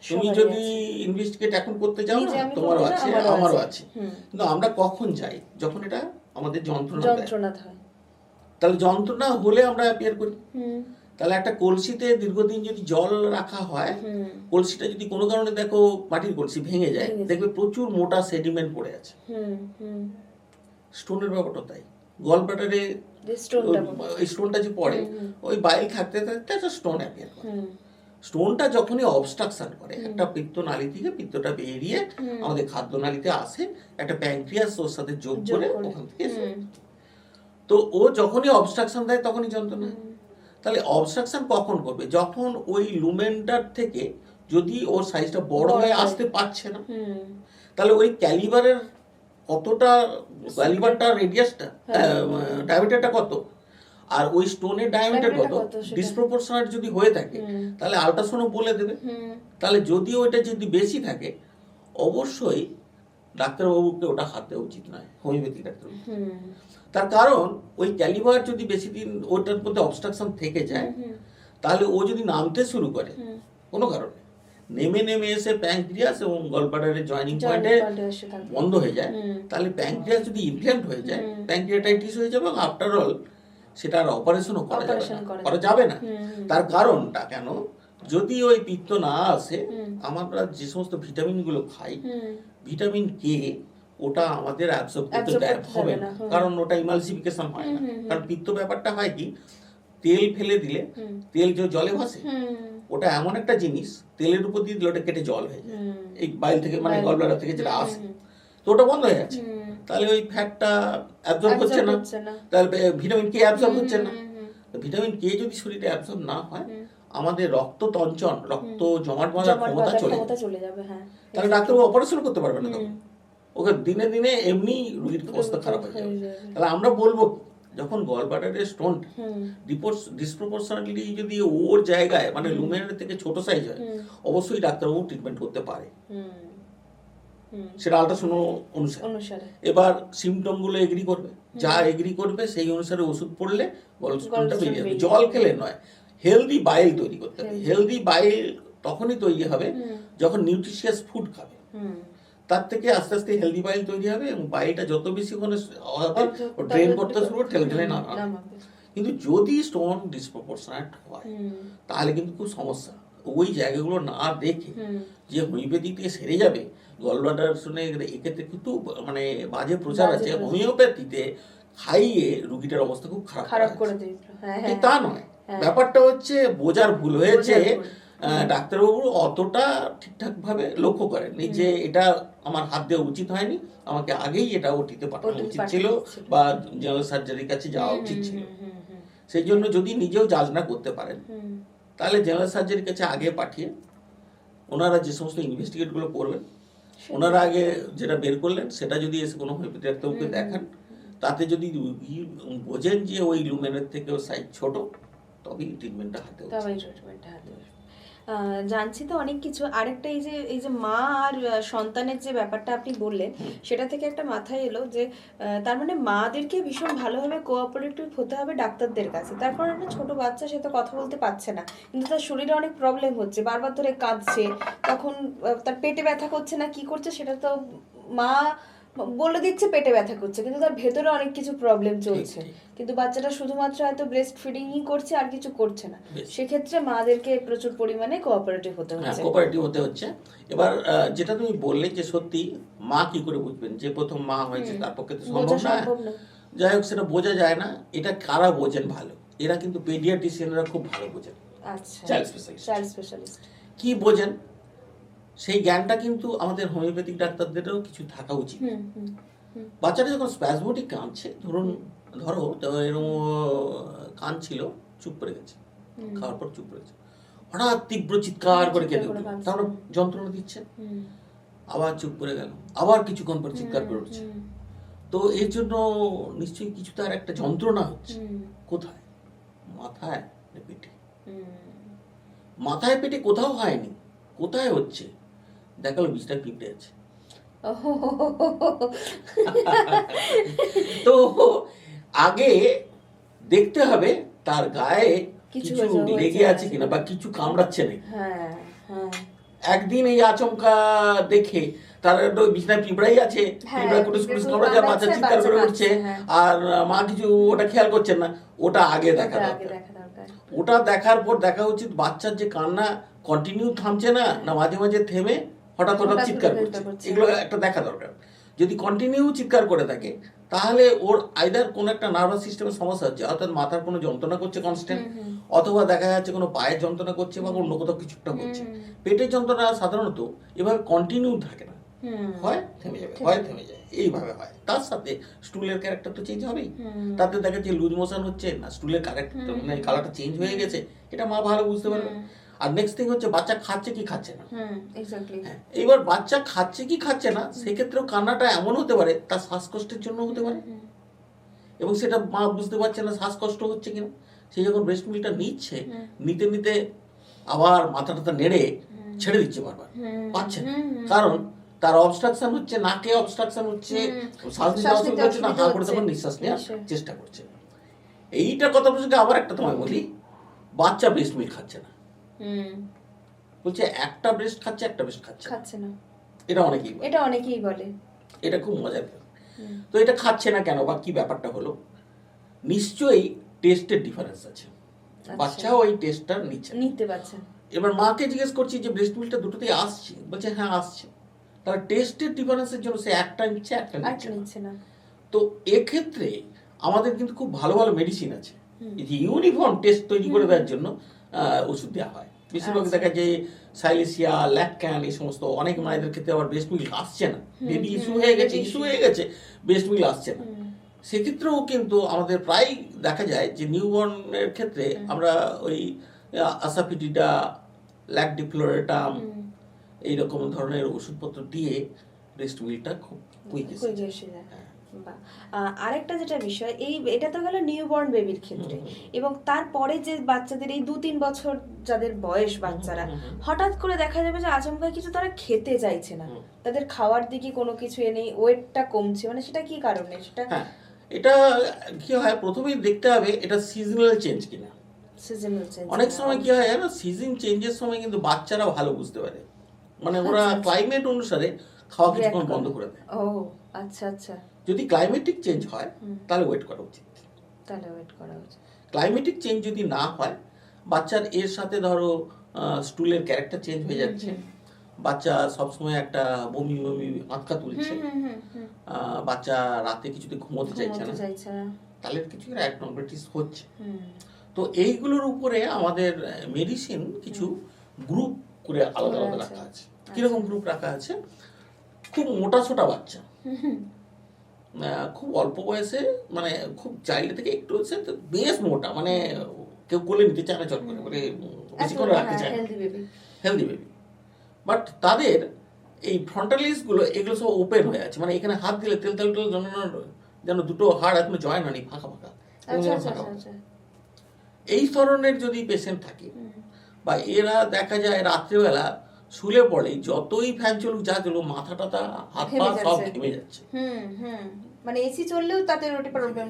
[SPEAKER 2] তুমি যদি ইনভেস্টিগেট এখন করতে যাও না, তোমারও আছে আমারও আছে, কিন্তু আমরা কখন যাই যখন এটা আমাদের যন্ত্রণা হয়। তাহলে যন্ত্রণা হলে আমরা অ্যাপিয়ার করি। তাহলে একটা কলসিতে দীর্ঘদিন যদি জল রাখা হয়, কলসিটা যদি কোনো কারণে দেখো মাটির কলসি ভেঙে যায়, দেখবে প্রচুর মোটা সেডিমেন্ট পড়ে আছে। স্টোনের ব্যাপারটা তাই, গল ব্লাডারে স্টোনটা যে পড়ে, ওই বাইল থাকতে থাকতে একটা স্টোন অ্যাপিয়ার করে। স্টোনটা যখনই অবস্ট্রাকশন করে, একটা পিত্তনালী থেকে পিত্তটা বেরিয়ে আমাদের খাদ্যনালীতে আসে, একটা প্যানক্রিয়াস ওর সাথে যোগ করে ওখান থেকে, তো ও যখনই অবস্ট্রাকশন দেয় তখনই যন্ত্রণা। তাহলে অবস্ট্রাকশন কখন করবে, যখন ওই লুমেনটার থেকে যদি ওর সাইজটা বড় হয়ে আসতে পারছে না, তাহলে ওই ক্যালিবারের কতটা, ক্যালিবারটা রেডিয়াসটা, ডায়ামিটারটা কত, আর ওই স্টোনের ডায়ামিটার কত, ডিসপ্রপোর্শনাল যদি হয়ে থাকে তাহলে আল্ট্রাসাউন্ড বলে দেবে। তাহলে যদি ওইটা যদি বেশি থাকে, অবশ্যই ডাক্তারবাবুকে ওটা হাত দেওয়া উচিত নয়, হোমিওপ্যাথিক ডাক্তারবাবু। তার কারণ ওই ক্যালিবার যদি বেশি দিন ওটার মধ্যে অবস্ট্রাকশন থেকে যায়, তাহলে ও যদি নামতে শুরু করে কোনো কারণে, নেমে নেমে এসে প্যানক্রিয়াস এবং গলব্লাডারের জয়েনিং পয়েন্টে বন্ধ হয়ে যায়, তাহলে প্যানক্রিয়াস যদি ইনফ্লেমড হয়ে যায়, প্যানক্রিয়াটাইটিস হয়ে যাবে, এবং আফটার অল সেটা আর অপারেশনও করা যাবে না। তার কারণটা কেন, যদি ওই পিত্ত না আসে, আমরা যে সমস্ত ভিটামিনগুলো খাই, ভিটামিন কে ওটা আমাদের অ্যাবসর্ব করতে হবে না, কারণ ওটা ইমালসিফিকেশন হয় না। কারণ পিত্ত ব্যাপারটা হয় কি, তেল ফেলে দিলে তেল যে জলে ভাসে, ওটা এমন একটা জিনিস, তেলের উপর দিয়ে দিলে ওটা কেটে জল হয়ে যায়, এই বাইল থেকে মানে গলব্লাডার থেকে যেটা আসে, তো ওটা বন্ধ হয়ে যাচ্ছে। তাহলে ওই ফ্যাটটা অ্যাবজর্ব হচ্ছে না, তাহলে ভিটামিন কে অ্যাবজর্ব হচ্ছে না। ভিটামিন কে যদি শরীরে অ্যাবজর্ব না হয়, আমাদের রক্ত তঞ্চন, রক্ত জমাট বাঁধার ক্ষমতা চলে যাবে। তাহলে ডাক্তারবাবু অপারেশন করতে পারবে না তখন, ওকে দিনে দিনে এমনি রোগীর অবস্থা খারাপ হয়ে যাবে। তাহলে আমরা বলবো যখন গল ব্লাডারের স্টোন
[SPEAKER 1] হুম
[SPEAKER 2] ডিসপ্রপোর্শনালি যদি ওর জায়গায় মানে লুমেনের থেকে ছোট সাইজ হয়, অবশ্যই ডাক্তারবাবু ট্রিটমেন্ট করতে পারে,
[SPEAKER 1] হুম হুম
[SPEAKER 2] সেটা আল্ট্রাসাউন্ড অনুসারে।
[SPEAKER 1] অনুসারে
[SPEAKER 2] এবার সিমটমগুলো এগ্রি করবে, যা এগ্রি করবে সেই অনুসারে ওষুধ পড়লে গলস্টোনটা
[SPEAKER 1] Gallstone
[SPEAKER 2] বেরিয়ে যাবে।
[SPEAKER 1] বেরিয়ে
[SPEAKER 2] জল
[SPEAKER 1] যাবে।
[SPEAKER 2] খেলে নয়, হেলদি বাইল তৈরি করতে হবে।
[SPEAKER 1] Healthy।
[SPEAKER 2] হেলদি বাইল তখনই তৈরি হবে
[SPEAKER 1] হুম
[SPEAKER 2] যখন নিউট্রিশিয়াস ফুড খাবে,
[SPEAKER 1] হুম
[SPEAKER 2] তার থেকে আস্তে আস্তে হেলদি বাইল তৈরি হবে এবং বাইলটা যত বেশি ওখানে হবে ও
[SPEAKER 1] তত
[SPEAKER 2] ড্রেন
[SPEAKER 1] তত
[SPEAKER 2] করতে শুরু করে, ঠেলে ঠেলে না
[SPEAKER 1] নামাবে।
[SPEAKER 2] কিন্তু যদি স্টোন ডিসপ্রপোর্শনেট হয়
[SPEAKER 1] হুম
[SPEAKER 2] তাহলে কিন্তু খুব সমস্যা। ওই জায়গাগুলো না দেখে
[SPEAKER 1] হুম
[SPEAKER 2] যে হোমিওপ্যাথি থেকে সেরে যাবে, গলব্লাডার শুনে এক্ষেত্রে কিন্তু মানে বাজে প্রচার
[SPEAKER 1] বাজে
[SPEAKER 2] আছে।
[SPEAKER 1] প্রচার।
[SPEAKER 2] হোমিওপ্যাথিতে খাইয়ে রুগীটার অবস্থা খুব খারাপ
[SPEAKER 1] খারাপ
[SPEAKER 2] করা
[SPEAKER 1] করে
[SPEAKER 2] হয়েছে।
[SPEAKER 1] দিয়েছিল। হ্যাঁ
[SPEAKER 2] ঠিক
[SPEAKER 1] হ্যাঁ
[SPEAKER 2] তা নয়,
[SPEAKER 1] হ্যাঁ।
[SPEAKER 2] ব্যাপারটা হচ্ছে বোঝার ভুল হয়েছে।
[SPEAKER 1] বোঝার ভুল।
[SPEAKER 2] ডাক্তারবাবু অতটা ঠিকঠাক ভাবে লক্ষ্য করেননি যে এটা আমার হাত দেওয়া উচিত হয়নি, আমাকে আগেই এটা ওটিতে পাঠানো
[SPEAKER 1] ওটিতে
[SPEAKER 2] উচিত
[SPEAKER 1] পাঠানো
[SPEAKER 2] ছিল
[SPEAKER 1] উচিত ছিল।
[SPEAKER 2] বা জেনারেল সার্জারির কাছে যাওয়া উচিত ছিল।
[SPEAKER 1] হুম হুম
[SPEAKER 2] সেই জন্য যদি নিজেও জাজ না করতে পারেন
[SPEAKER 1] হুম
[SPEAKER 2] তাহলে জেনারেল সার্জারির কাছে আগে পাঠিয়ে ওনারা যে সমস্ত ইনভেস্টিগেটগুলো করবেন, ওনারা আগে যেটা বের করলেন সেটা যদি এসে কোনো হোমিওপ্যাথি ডাক্তারবাবুকে দেখান, তাতে যদি রুগী বোঝেন যে ওই লুমেনের থেকেও সাইজ ছোট, তবেই ট্রিটমেন্টটা হাতে উচিত।
[SPEAKER 1] তবেই ট্রিটমেন্টটা হাতে আসবে। জানছি তো অনেক কিছু। আরেকটা এই যে মা আর সন্তানের যে ব্যাপারটা আপনি বললেন, সেটা থেকে একটা মাথায় এলো যে তার মানে মাদেরকে ভীষণ ভালোভাবে কোঅপারেটিভ হতে হবে ডাক্তারদের কাছে। তারপর একটা ছোট বাচ্চা, সে তো কথা বলতে পারছে না, কিন্তু তার শরীরে অনেক প্রবলেম হচ্ছে, বারবার ধরে কাঁদছে, তখন তার পেটে ব্যথা করছে না কি করছে সেটা তো মা বলে দিচ্ছে পেটে ব্যথা করছে, কিন্তু তার ভেতরে অনেক কিছু প্রবলেম চলছে।
[SPEAKER 2] ঠিক।
[SPEAKER 1] কিন্তু বাচ্চাটা শুধুমাত্র হয়তো ব্রেস্ট ফিডিংই করছে, আর কিছু করছে না।
[SPEAKER 2] বেশ।
[SPEAKER 1] সেক্ষেত্রে মাদেরকে প্রচুর পরিমাণে কোঅপারেটিভ হতে
[SPEAKER 2] হ্যাঁ,
[SPEAKER 1] হচ্ছে।
[SPEAKER 2] কোঅপারেটিভ হতে হচ্ছে। এবার যেটা তুমি বললে যে সত্যি মা কি করে বুঝবেন, যে প্রথম মা হয়েছে তার পক্ষে তো
[SPEAKER 1] বোঝা
[SPEAKER 2] সম্ভব না।
[SPEAKER 1] সম্ভব না।
[SPEAKER 2] যাই হোক, সেটা বোঝা যায় না। এটা কারা বোঝেন ভালো, এরা কিন্তু পেডিয়াট্রিশিয়ানরা খুব ভালো বোঝেন,
[SPEAKER 1] আচ্ছা,
[SPEAKER 2] চাইল্ড স্পেশালিস্ট।
[SPEAKER 1] Child specialist.
[SPEAKER 2] কি বোঝেন সেই জ্ঞানটা কিন্তু আমাদের হোমিওপ্যাথিক ডাক্তারদেরও কিছু থাকা উচিত।
[SPEAKER 1] হুম হুম হুম
[SPEAKER 2] বাচ্চাটা যখন স্প্যাজমোটিক কাঁদছে, ধরো তো এরকম কাঁদছিল, চুপ করে গেছে, খাওয়ার পর চুপ করে গেছে, হঠাৎ তীব্র চিৎকার করে কেঁদে উঠল,
[SPEAKER 1] কাঁদছে।
[SPEAKER 2] তারপর যন্ত্রণা দিচ্ছে,
[SPEAKER 1] হুম
[SPEAKER 2] আবার চুপ করে গেল, আবার কিছুক্ষণ পর চিৎকার করে উঠছে।
[SPEAKER 1] হুম
[SPEAKER 2] তো এর জন্য নিশ্চয়ই কিছু তার একটা যন্ত্রণা হচ্ছে।
[SPEAKER 1] হুম
[SPEAKER 2] কোথায়? মাথায় না পেটে?
[SPEAKER 1] হুম।
[SPEAKER 2] মাথায় পেটে কোথাও হয়নি, কোথায় হচ্ছে? দেখালো বিছনায় পিঁপড়ে আছে। তো আগে দেখতে হবে তার গায়ে
[SPEAKER 1] কিছু
[SPEAKER 2] কিছু
[SPEAKER 1] হয়েছে,
[SPEAKER 2] লেগে
[SPEAKER 1] হয়েছে,
[SPEAKER 2] আছে কিনা বা কিছু কামড়াচ্ছে নাকি।
[SPEAKER 1] হ্যাঁ হ্যাঁ
[SPEAKER 2] একদিন এই আচমকা দেখে তার একটা ওই বিছনায় পিঁপড়াই আছে,
[SPEAKER 1] হ্যাঁ,
[SPEAKER 2] পিঁপড়া কুটুস কুটুস
[SPEAKER 1] পিঁপড়ে
[SPEAKER 2] কামড়াচ্ছে, বাচ্চা
[SPEAKER 1] কামড়াচ্ছে,
[SPEAKER 2] চিৎকার করে
[SPEAKER 1] বাচ্চা
[SPEAKER 2] উঠছে,
[SPEAKER 1] কাঁদছে, হ্যাঁ।
[SPEAKER 2] আর মা কিছু ওটা খেয়াল করছেন না। ওটা আগে দেখা
[SPEAKER 1] ওটা আগে
[SPEAKER 2] দরকার।
[SPEAKER 1] দেখা দরকার।
[SPEAKER 2] ওটা দেখার পর দেখা উচিত বাচ্চার যে কান্না কন্টিনিউ থামছে না, না মাঝে মাঝে থেমে হঠাৎ হঠাৎ
[SPEAKER 1] হঠাৎ
[SPEAKER 2] চিৎকার
[SPEAKER 1] করে
[SPEAKER 2] করছে,
[SPEAKER 1] করছে।
[SPEAKER 2] এগুলো একটা দেখা দরকার। যদি কন্টিনিউ চিৎকার করে থাকে তাহলে ওর আইদার কোনো একটা নার্ভাস সিস্টেমের সমস্যা হচ্ছে, অর্থাৎ মাথার কোনো যন্ত্রণা করছে কনস্ট্যান্ট, অথবা দেখা যাচ্ছে কোনো পায়ের যন্ত্রণা করছে বা অন্য কোথাও কিছু একটা হচ্ছে। পেটের যন্ত্রণা সাধারণত এভাবে কন্টিনিউ থাকে না, হয় থেমে যাবে, হয় থেমে যায়, এইভাবে হয়। তার সাথে স্টুলের ক্যারেক্টার তো চেঞ্জ হবেই। তাতে দেখা যাচ্ছে লুজ মোশন হচ্ছে না, স্টুলের ক্যারেক্টার মানে কালারটা চেঞ্জ হয়ে গেছে, এটা মা ভালো বুঝতে পারবে। আর নেক্সট থিং হচ্ছে বাচ্চা খাচ্ছে কি খাচ্ছে না।
[SPEAKER 1] এক্স্যাক্টলি।
[SPEAKER 2] হ্যাঁ, এবার বাচ্চা খাচ্ছে কি খাচ্ছে না সেক্ষেত্রেও কান্নাটা এমন হতে পারে তার শ্বাসকষ্টের জন্য হতে পারে, এবং সেটা মা বুঝতে পারছে না শ্বাসকষ্ট হচ্ছে কিনা। সে যখন ব্রেস্ট মিল্কটা নিচ্ছে, নিতে নিতে আবার মাথাটা নেড়ে ছেড়ে দিচ্ছে বারবার, পাচ্ছে না, কারণ তার অবস্ট্রাকশন হচ্ছে, নাকে অবস্ট্রাকশন হচ্ছে, শ্বাস নিতে অসুবিধা হচ্ছে না, হা করে তখন নিঃশ্বাস নেওয়ার চেষ্টা করছে। এইটা কথা প্রসঙ্গে আবার একটা তোমায় বলি, বাচ্চা ব্রেস্ট মিল্ক খাচ্ছে না, বলছে একটা ব্রেস্ট খাচ্ছে, একটা ব্রেস্ট খাচ্ছে না। এটা
[SPEAKER 1] অনেকেই বলে।
[SPEAKER 2] এটা খুব মজার ব্যাপার। তো এটা খাচ্ছে না কেন বা কি ব্যাপারটা হলো, নিশ্চয়ই টেস্টের ডিফারেন্স আছে, বাচ্চাও ওই টেস্টটা নিতে পারছে। এবার মাকে জিজ্ঞেস করছি যে ব্রেস্ট মিল্কটা দুটোতেই আসছে, বলছে হ্যাঁ আসছে। তাহলে টেস্টের ডিফারেন্সের জন্য সে একটা নিচ্ছে, একটা নিচ্ছে না। তো এক্ষেত্রে আমাদের কিন্তু খুব ভালো ভালো মেডিসিন আছে, ইউনিফর্ম টেস্ট তৈরি করে দেওয়ার জন্য ওষুধ দেওয়া হয়। বেশিরভাগ দেখা যায় সাইলেসিয়া, ল্যাকক্যান, এই সমস্ত অনেক মায়েদের ক্ষেত্রে আবার ব্রেস্ট মিল্ক আসছে না, বেবি ইস্যু হয়ে গেছে, ব্রেস্ট মিল্ক আসছে না। সেক্ষেত্রেও কিন্তু আমাদের প্রায় দেখা যায় যে নিউবর্নের ক্ষেত্রে আমরা ওই আসাফিটিডা, ল্যাকডিফ্লোরেটাম এইরকম ধরনের ওষুধপত্র দিয়ে ব্রেস্ট মিল্কটা খুব কুইক এসে যায়।
[SPEAKER 1] বাহ। আরেকটা যেটা বিষয়, এটা তো গেল নিউবর্ন বেবির ক্ষেত্রে, এবং তারপরে যে বাচ্চাদের এই 2-3 বছর যাদের বয়স বাচ্চারা, হঠাৎ করে দেখা যাবে যে আচমকা কিছু তারা খেতে চাইছে না, তাদের খাওয়ার দিকে কোনো কিছু নেই, ওয়েটটা কমছে, মানে সেটা কি কারণে? সেটা
[SPEAKER 2] হ্যাঁ, এটা কি হয়, প্রথমেই দেখতে হবে এটা সিজনাল চেঞ্জ কিনা।
[SPEAKER 1] Seasonal change.
[SPEAKER 2] অনেক সময় কি হয় জানো, সিজন চেঞ্জের সময় কিন্তু বাচ্চারা ভালো বুঝতে পারে, মানে ওরা ক্লাইমেট অনুসারে খাওয়া কিছুক্ষণ বন্ধ করে দেয়।
[SPEAKER 1] ও আচ্ছা আচ্ছা।
[SPEAKER 2] যদি ক্লাইমেটিক চেঞ্জ হয় তাহলে ওয়েট করা উচিত। ক্লাইমেটিক চেঞ্জ যদি না হয়, বাচ্চার এর সাথে ধরো স্টুলের ক্যারেক্টার চেঞ্জ হয়ে যাচ্ছে, বাচ্চা সবসময় একটা বমি বমি আঁতকা তুলছে, বাচ্চা রাতে কিছুতে ঘুমোতে চাইছে না, তাহলে কিছু অ্যাবনর্মালিটিস হচ্ছে। তো এইগুলোর উপরে আমাদের মেডিসিন কিছু গ্রুপ করে আলাদা আলাদা রাখা আছে। কিরকম গ্রুপ রাখা আছে? খুব মোটা সোটা বাচ্চা, খুব অল্প বয়সে, মানে খুব চাইল্ড থেকে একটু হচ্ছে বেশ মোটা, মানে কেউ কোলে নিতে চায় না চট করে, মানে বেশি করে রাখতে চায় না, হেলদি বেবি। বাট তাদের এই ফ্রন্টালিস গুলো এগুলো সব ওপেন হয়ে আছে, মানে এখানে হাত দিলে তেল তেল তেল যেন দুটো হাড় এখনো জয়েন হয়নি, ফাঁকা ফাঁকা। এই ধরনের যদি পেশেন্ট থাকে, বা এরা দেখা যায় রাত্রেবেলা শুলে পড়ে যতই ফ্যান চলুক যা চলুক, মাথা টাথা হাত পা সব ঘেমে যাচ্ছে,
[SPEAKER 1] মানে এসি চললেও তাদের ওটা প্রবলেম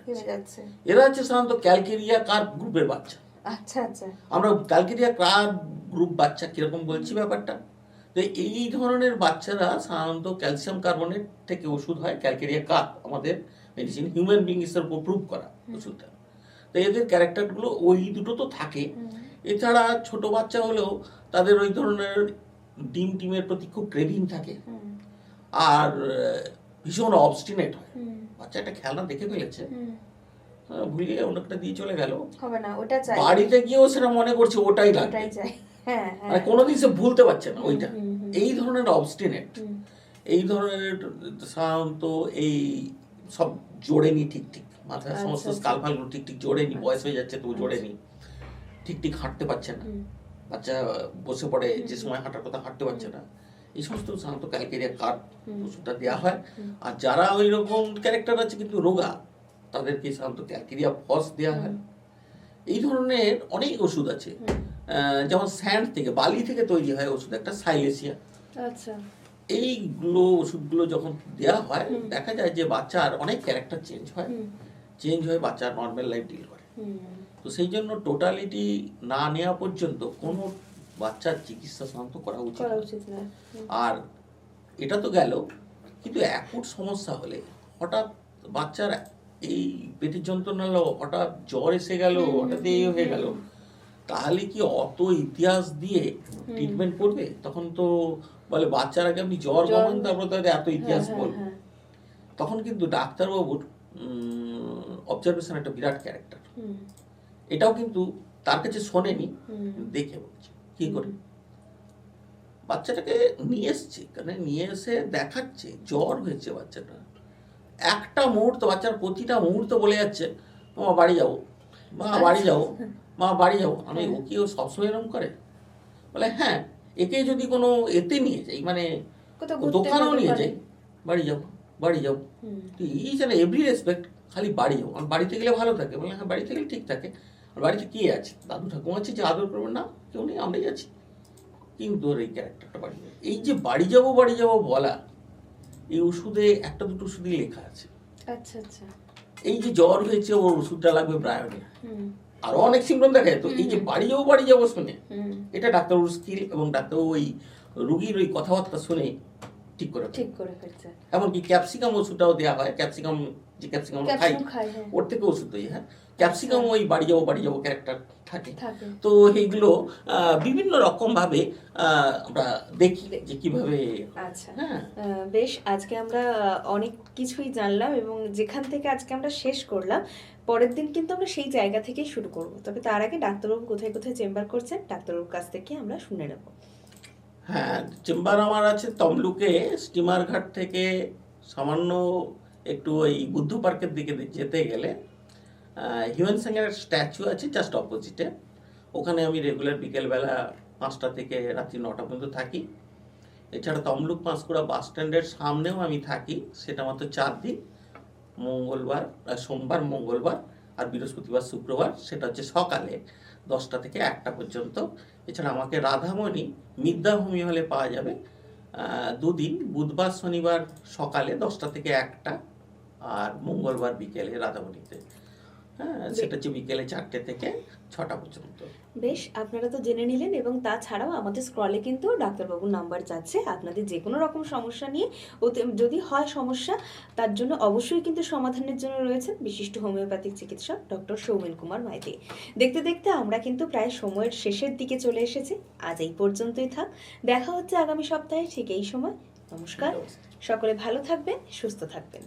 [SPEAKER 1] হয়ে যাচ্ছে।
[SPEAKER 2] এরা হচ্ছে সাধারণত ক্যালকেরিয়া কার গ্রুপের বাচ্চা।
[SPEAKER 1] আচ্ছা আচ্ছা।
[SPEAKER 2] আমরা ক্যালকেরিয়া কার গ্রুপ বাচ্চা কিরকম বলছি ব্যাপারটা, তো এই ধরনের বাচ্চারা সাধারণত ক্যালসিয়াম কার্বনেট থেকে ওষুধ হয়, ক্যালকেরিয়া কার আমাদের মেডিসিন হিউম্যান বিংসের উপর প্রুভ করা ওষুধটা। তো এদের ক্যারেক্টারগুলো ওই দুটো তো থাকে। এছাড়া ছোট বাচ্চা হলেও তাদের ওই ধরনের ডিমের প্রতি খুব ক্রেভিং থাকে, আর ভীষণ অবস্টিনেট হয়। বাচ্চা একটা খেলনা দেখে ফেলেছে, ভুলিয়ে অনেকটা দিয়ে চলে গেল,
[SPEAKER 1] হবে না ওটা চাই,
[SPEAKER 2] বাড়িতে গিয়েও সেটা মনে করছে ওটাই লাগবে, মানে কোনোদিন সে ভুলতে পারছে না ওইটা। এই ধরনের অবস্টিনেট, এই ধরনের সাধারণত এই সব জোড়েনি ঠিক ঠিক, মাথায় সমস্ত স্কাল ফালগুলো ঠিক ঠিক জোড়েনি, বয়স হয়ে যাচ্ছে তো জোড়েনি, ঠিক ঠিক হাঁটতে পারছে না, বাচ্চা বসে পড়ে যে সময় হাঁটার কথা হাঁটতে পারছে না, এই সমস্ত সাধারণত ক্যালকেরিয়া কার্ড ওষুধটা দেওয়া হয়। আর যারা ওই রকম ক্যারেক্টার আছে কিন্তু রোগা, তাদেরকে সাধারণত ক্যালকেরিয়া ফস দেওয়া হয়। এই ধরনের অনেক ওষুধ আছে, যেমন স্যান্ড থেকে, বালি থেকে তৈরি হয় ওষুধ একটা সাইলেসিয়া। আচ্ছা, এইগুলো ওষুধগুলো যখন দেওয়া হয় দেখা যায় যে বাচ্চার অনেক ক্যারেক্টার চেঞ্জ হয়, বাচ্চার নর্মাল লাইফ ডিল করে। তো সেই জন্য টোটালিটি না নেওয়া পর্যন্ত কোনো বাচ্চার চিকিৎসা সাধারণত করা উচিত না। আর এটা তো গেল, কিন্তু অ্যাকুট সমস্যা হলে, হঠাৎ বাচ্চার এই পেটের যন্ত্রণা হলো, হঠাৎ জ্বর এসে গেল, হঠাৎ এই হয়ে গেল, তাহলে কি অত ইতিহাস দিয়ে ট্রিটমেন্ট করবে? তখন তো বলে বাচ্চার আগে আপনি জ্বর কমান, তারপর তাদের এত ইতিহাস বলবে। তখন কিন্তু ডাক্তারবাবুর অবজারভেশন একটা বিরাট ক্যারেক্টার। এটাও কিন্তু তার কাছে শোনেনি, দেখে বলছে কি করে। বাচ্চাটাকে নিয়ে এসছে, কারণ নিয়ে এসে দেখাচ্ছে জ্বর হয়েছে বাচ্চাটা, একটা মুহূর্ত বাচ্চার প্রতিটা মুহূর্ত বলে যাচ্ছে মা বাড়ি যাবো, মা বাড়ি যাবো, মা বাড়ি যাবো। আমি ও কি ও সবসময় এরকম করে? বলে হ্যাঁ, একে যদি কোনো এতে নিয়ে যাই, মানে দোকানেও নিয়ে যাই, বাড়ি যাবো বাড়ি যাবো, এই যেন এভরি রেসপেক্ট, খালি বাড়ি যাবো। আর বাড়িতে গেলে ভালো থাকে, বলে হ্যাঁ বাড়িতে গেলে ঠিক থাকে। আর বাড়িতে কে আছে? দাদু ঠাকুমা আছে যে আদর করবেন? না, কেউ নেই, আমরাই আছি। কিন্তু ওর এই ক্যারেক্টারটা বাড়ি যাবো, এই যে বাড়ি যাবো বলা, এই ওষুধে একটা দুটো ওষুধই লেখা আছে। আচ্ছা আচ্ছা, এই যে জ্বর হয়েছে ওর ওষুধটা লাগবে ব্রায়োনিক, আরো অনেক সিমটম দেখা যায়। তো এই যে বাড়ি যাবো শুনে, এটা ডাক্তারবাবুর স্কিল, এবং ডাক্তারবাবু ওই রুগীর ওই কথাবার্তা শুনে ঠিক করে ফেলছে। এমনকি ক্যাপসিকাম ওষুধটাও দেওয়া হয়, ক্যাপসিকাম খাই, ওর থেকে ওষুধ তৈরি হয়। ক্যাপসিকাম ওই বাড়ি যাবো ক্যারেক্টার থাকে। তো এইগুলো বিভিন্ন রকম ভাবে আমরা দেখি যে কিভাবে।
[SPEAKER 1] আচ্ছা, বেশ, আজকে আমরা অনেক কিছুই জানলাম, এবং যেখান থেকে আজকে আমরা শেষ করলাম, পরের দিন কিন্তু আমরা সেই জায়গা থেকেই শুরু করব। তবে তার আগে ডাক্তারবাবু কোথায় কোথায় চেম্বার করছেন, ডাক্তারবাবুর কাছ থেকে আমরা শুনে নেব।
[SPEAKER 2] হ্যাঁ, চেম্বার আমার আছে তমলুকে, স্টিমার ঘাট থেকে সামান্য একটু ওই বুদ্ধ পার্কের দিকে যেতে গেলে হিউম্যান সাংয়ের স্ট্যাচু আছে জাস্ট অপোজিটে। ওখানে আমি রেগুলার বিকেলবেলা 5টা থেকে রাত্রি 9টা পর্যন্ত থাকি। এছাড়া তমলুক পাঁশকুড়া বাস স্ট্যান্ডের সামনেও আমি থাকি, সেটা মাত্র 4 দিন। সোমবার মঙ্গলবার আর বৃহস্পতিবার শুক্রবার, সেটা হচ্ছে সকালে 10টা থেকে 1টা পর্যন্ত। এছাড়া আমাকে রাধামণি মিদ্যা হোমিও হলে পাওয়া যাবে দুদিন, বুধবার শনিবার সকালে 10টা থেকে 1টা আর মঙ্গলবার বিকেলে রাধামণিতে। হ্যাঁ, সেটা হচ্ছে বিকেলে 4টে থেকে 6টা পর্যন্ত।
[SPEAKER 1] বেশ, আপনারা তো জেনে নিলেন, এবং তাছাড়াও আমাদের স্ক্রলে কিন্তু ডাক্তারবাবুর নাম্বার যাচ্ছে। আপনাদের যে কোনো রকম সমস্যা নিয়ে যদি হয় সমস্যা, তার জন্য অবশ্যই কিন্তু সমাধানের জন্য রয়েছেন বিশিষ্ট হোমিওপ্যাথিক চিকিৎসক ডক্টর সৌমেন কুমার মাইতি। দেখতে দেখতে আমরা কিন্তু প্রায় সময়ের শেষের দিকে চলে এসেছি। আজ এই পর্যন্তই থাক, দেখা হচ্ছে আগামী সপ্তাহে ঠিক এই সময়। নমস্কার, সকলে ভালো থাকবেন, সুস্থ থাকবেন।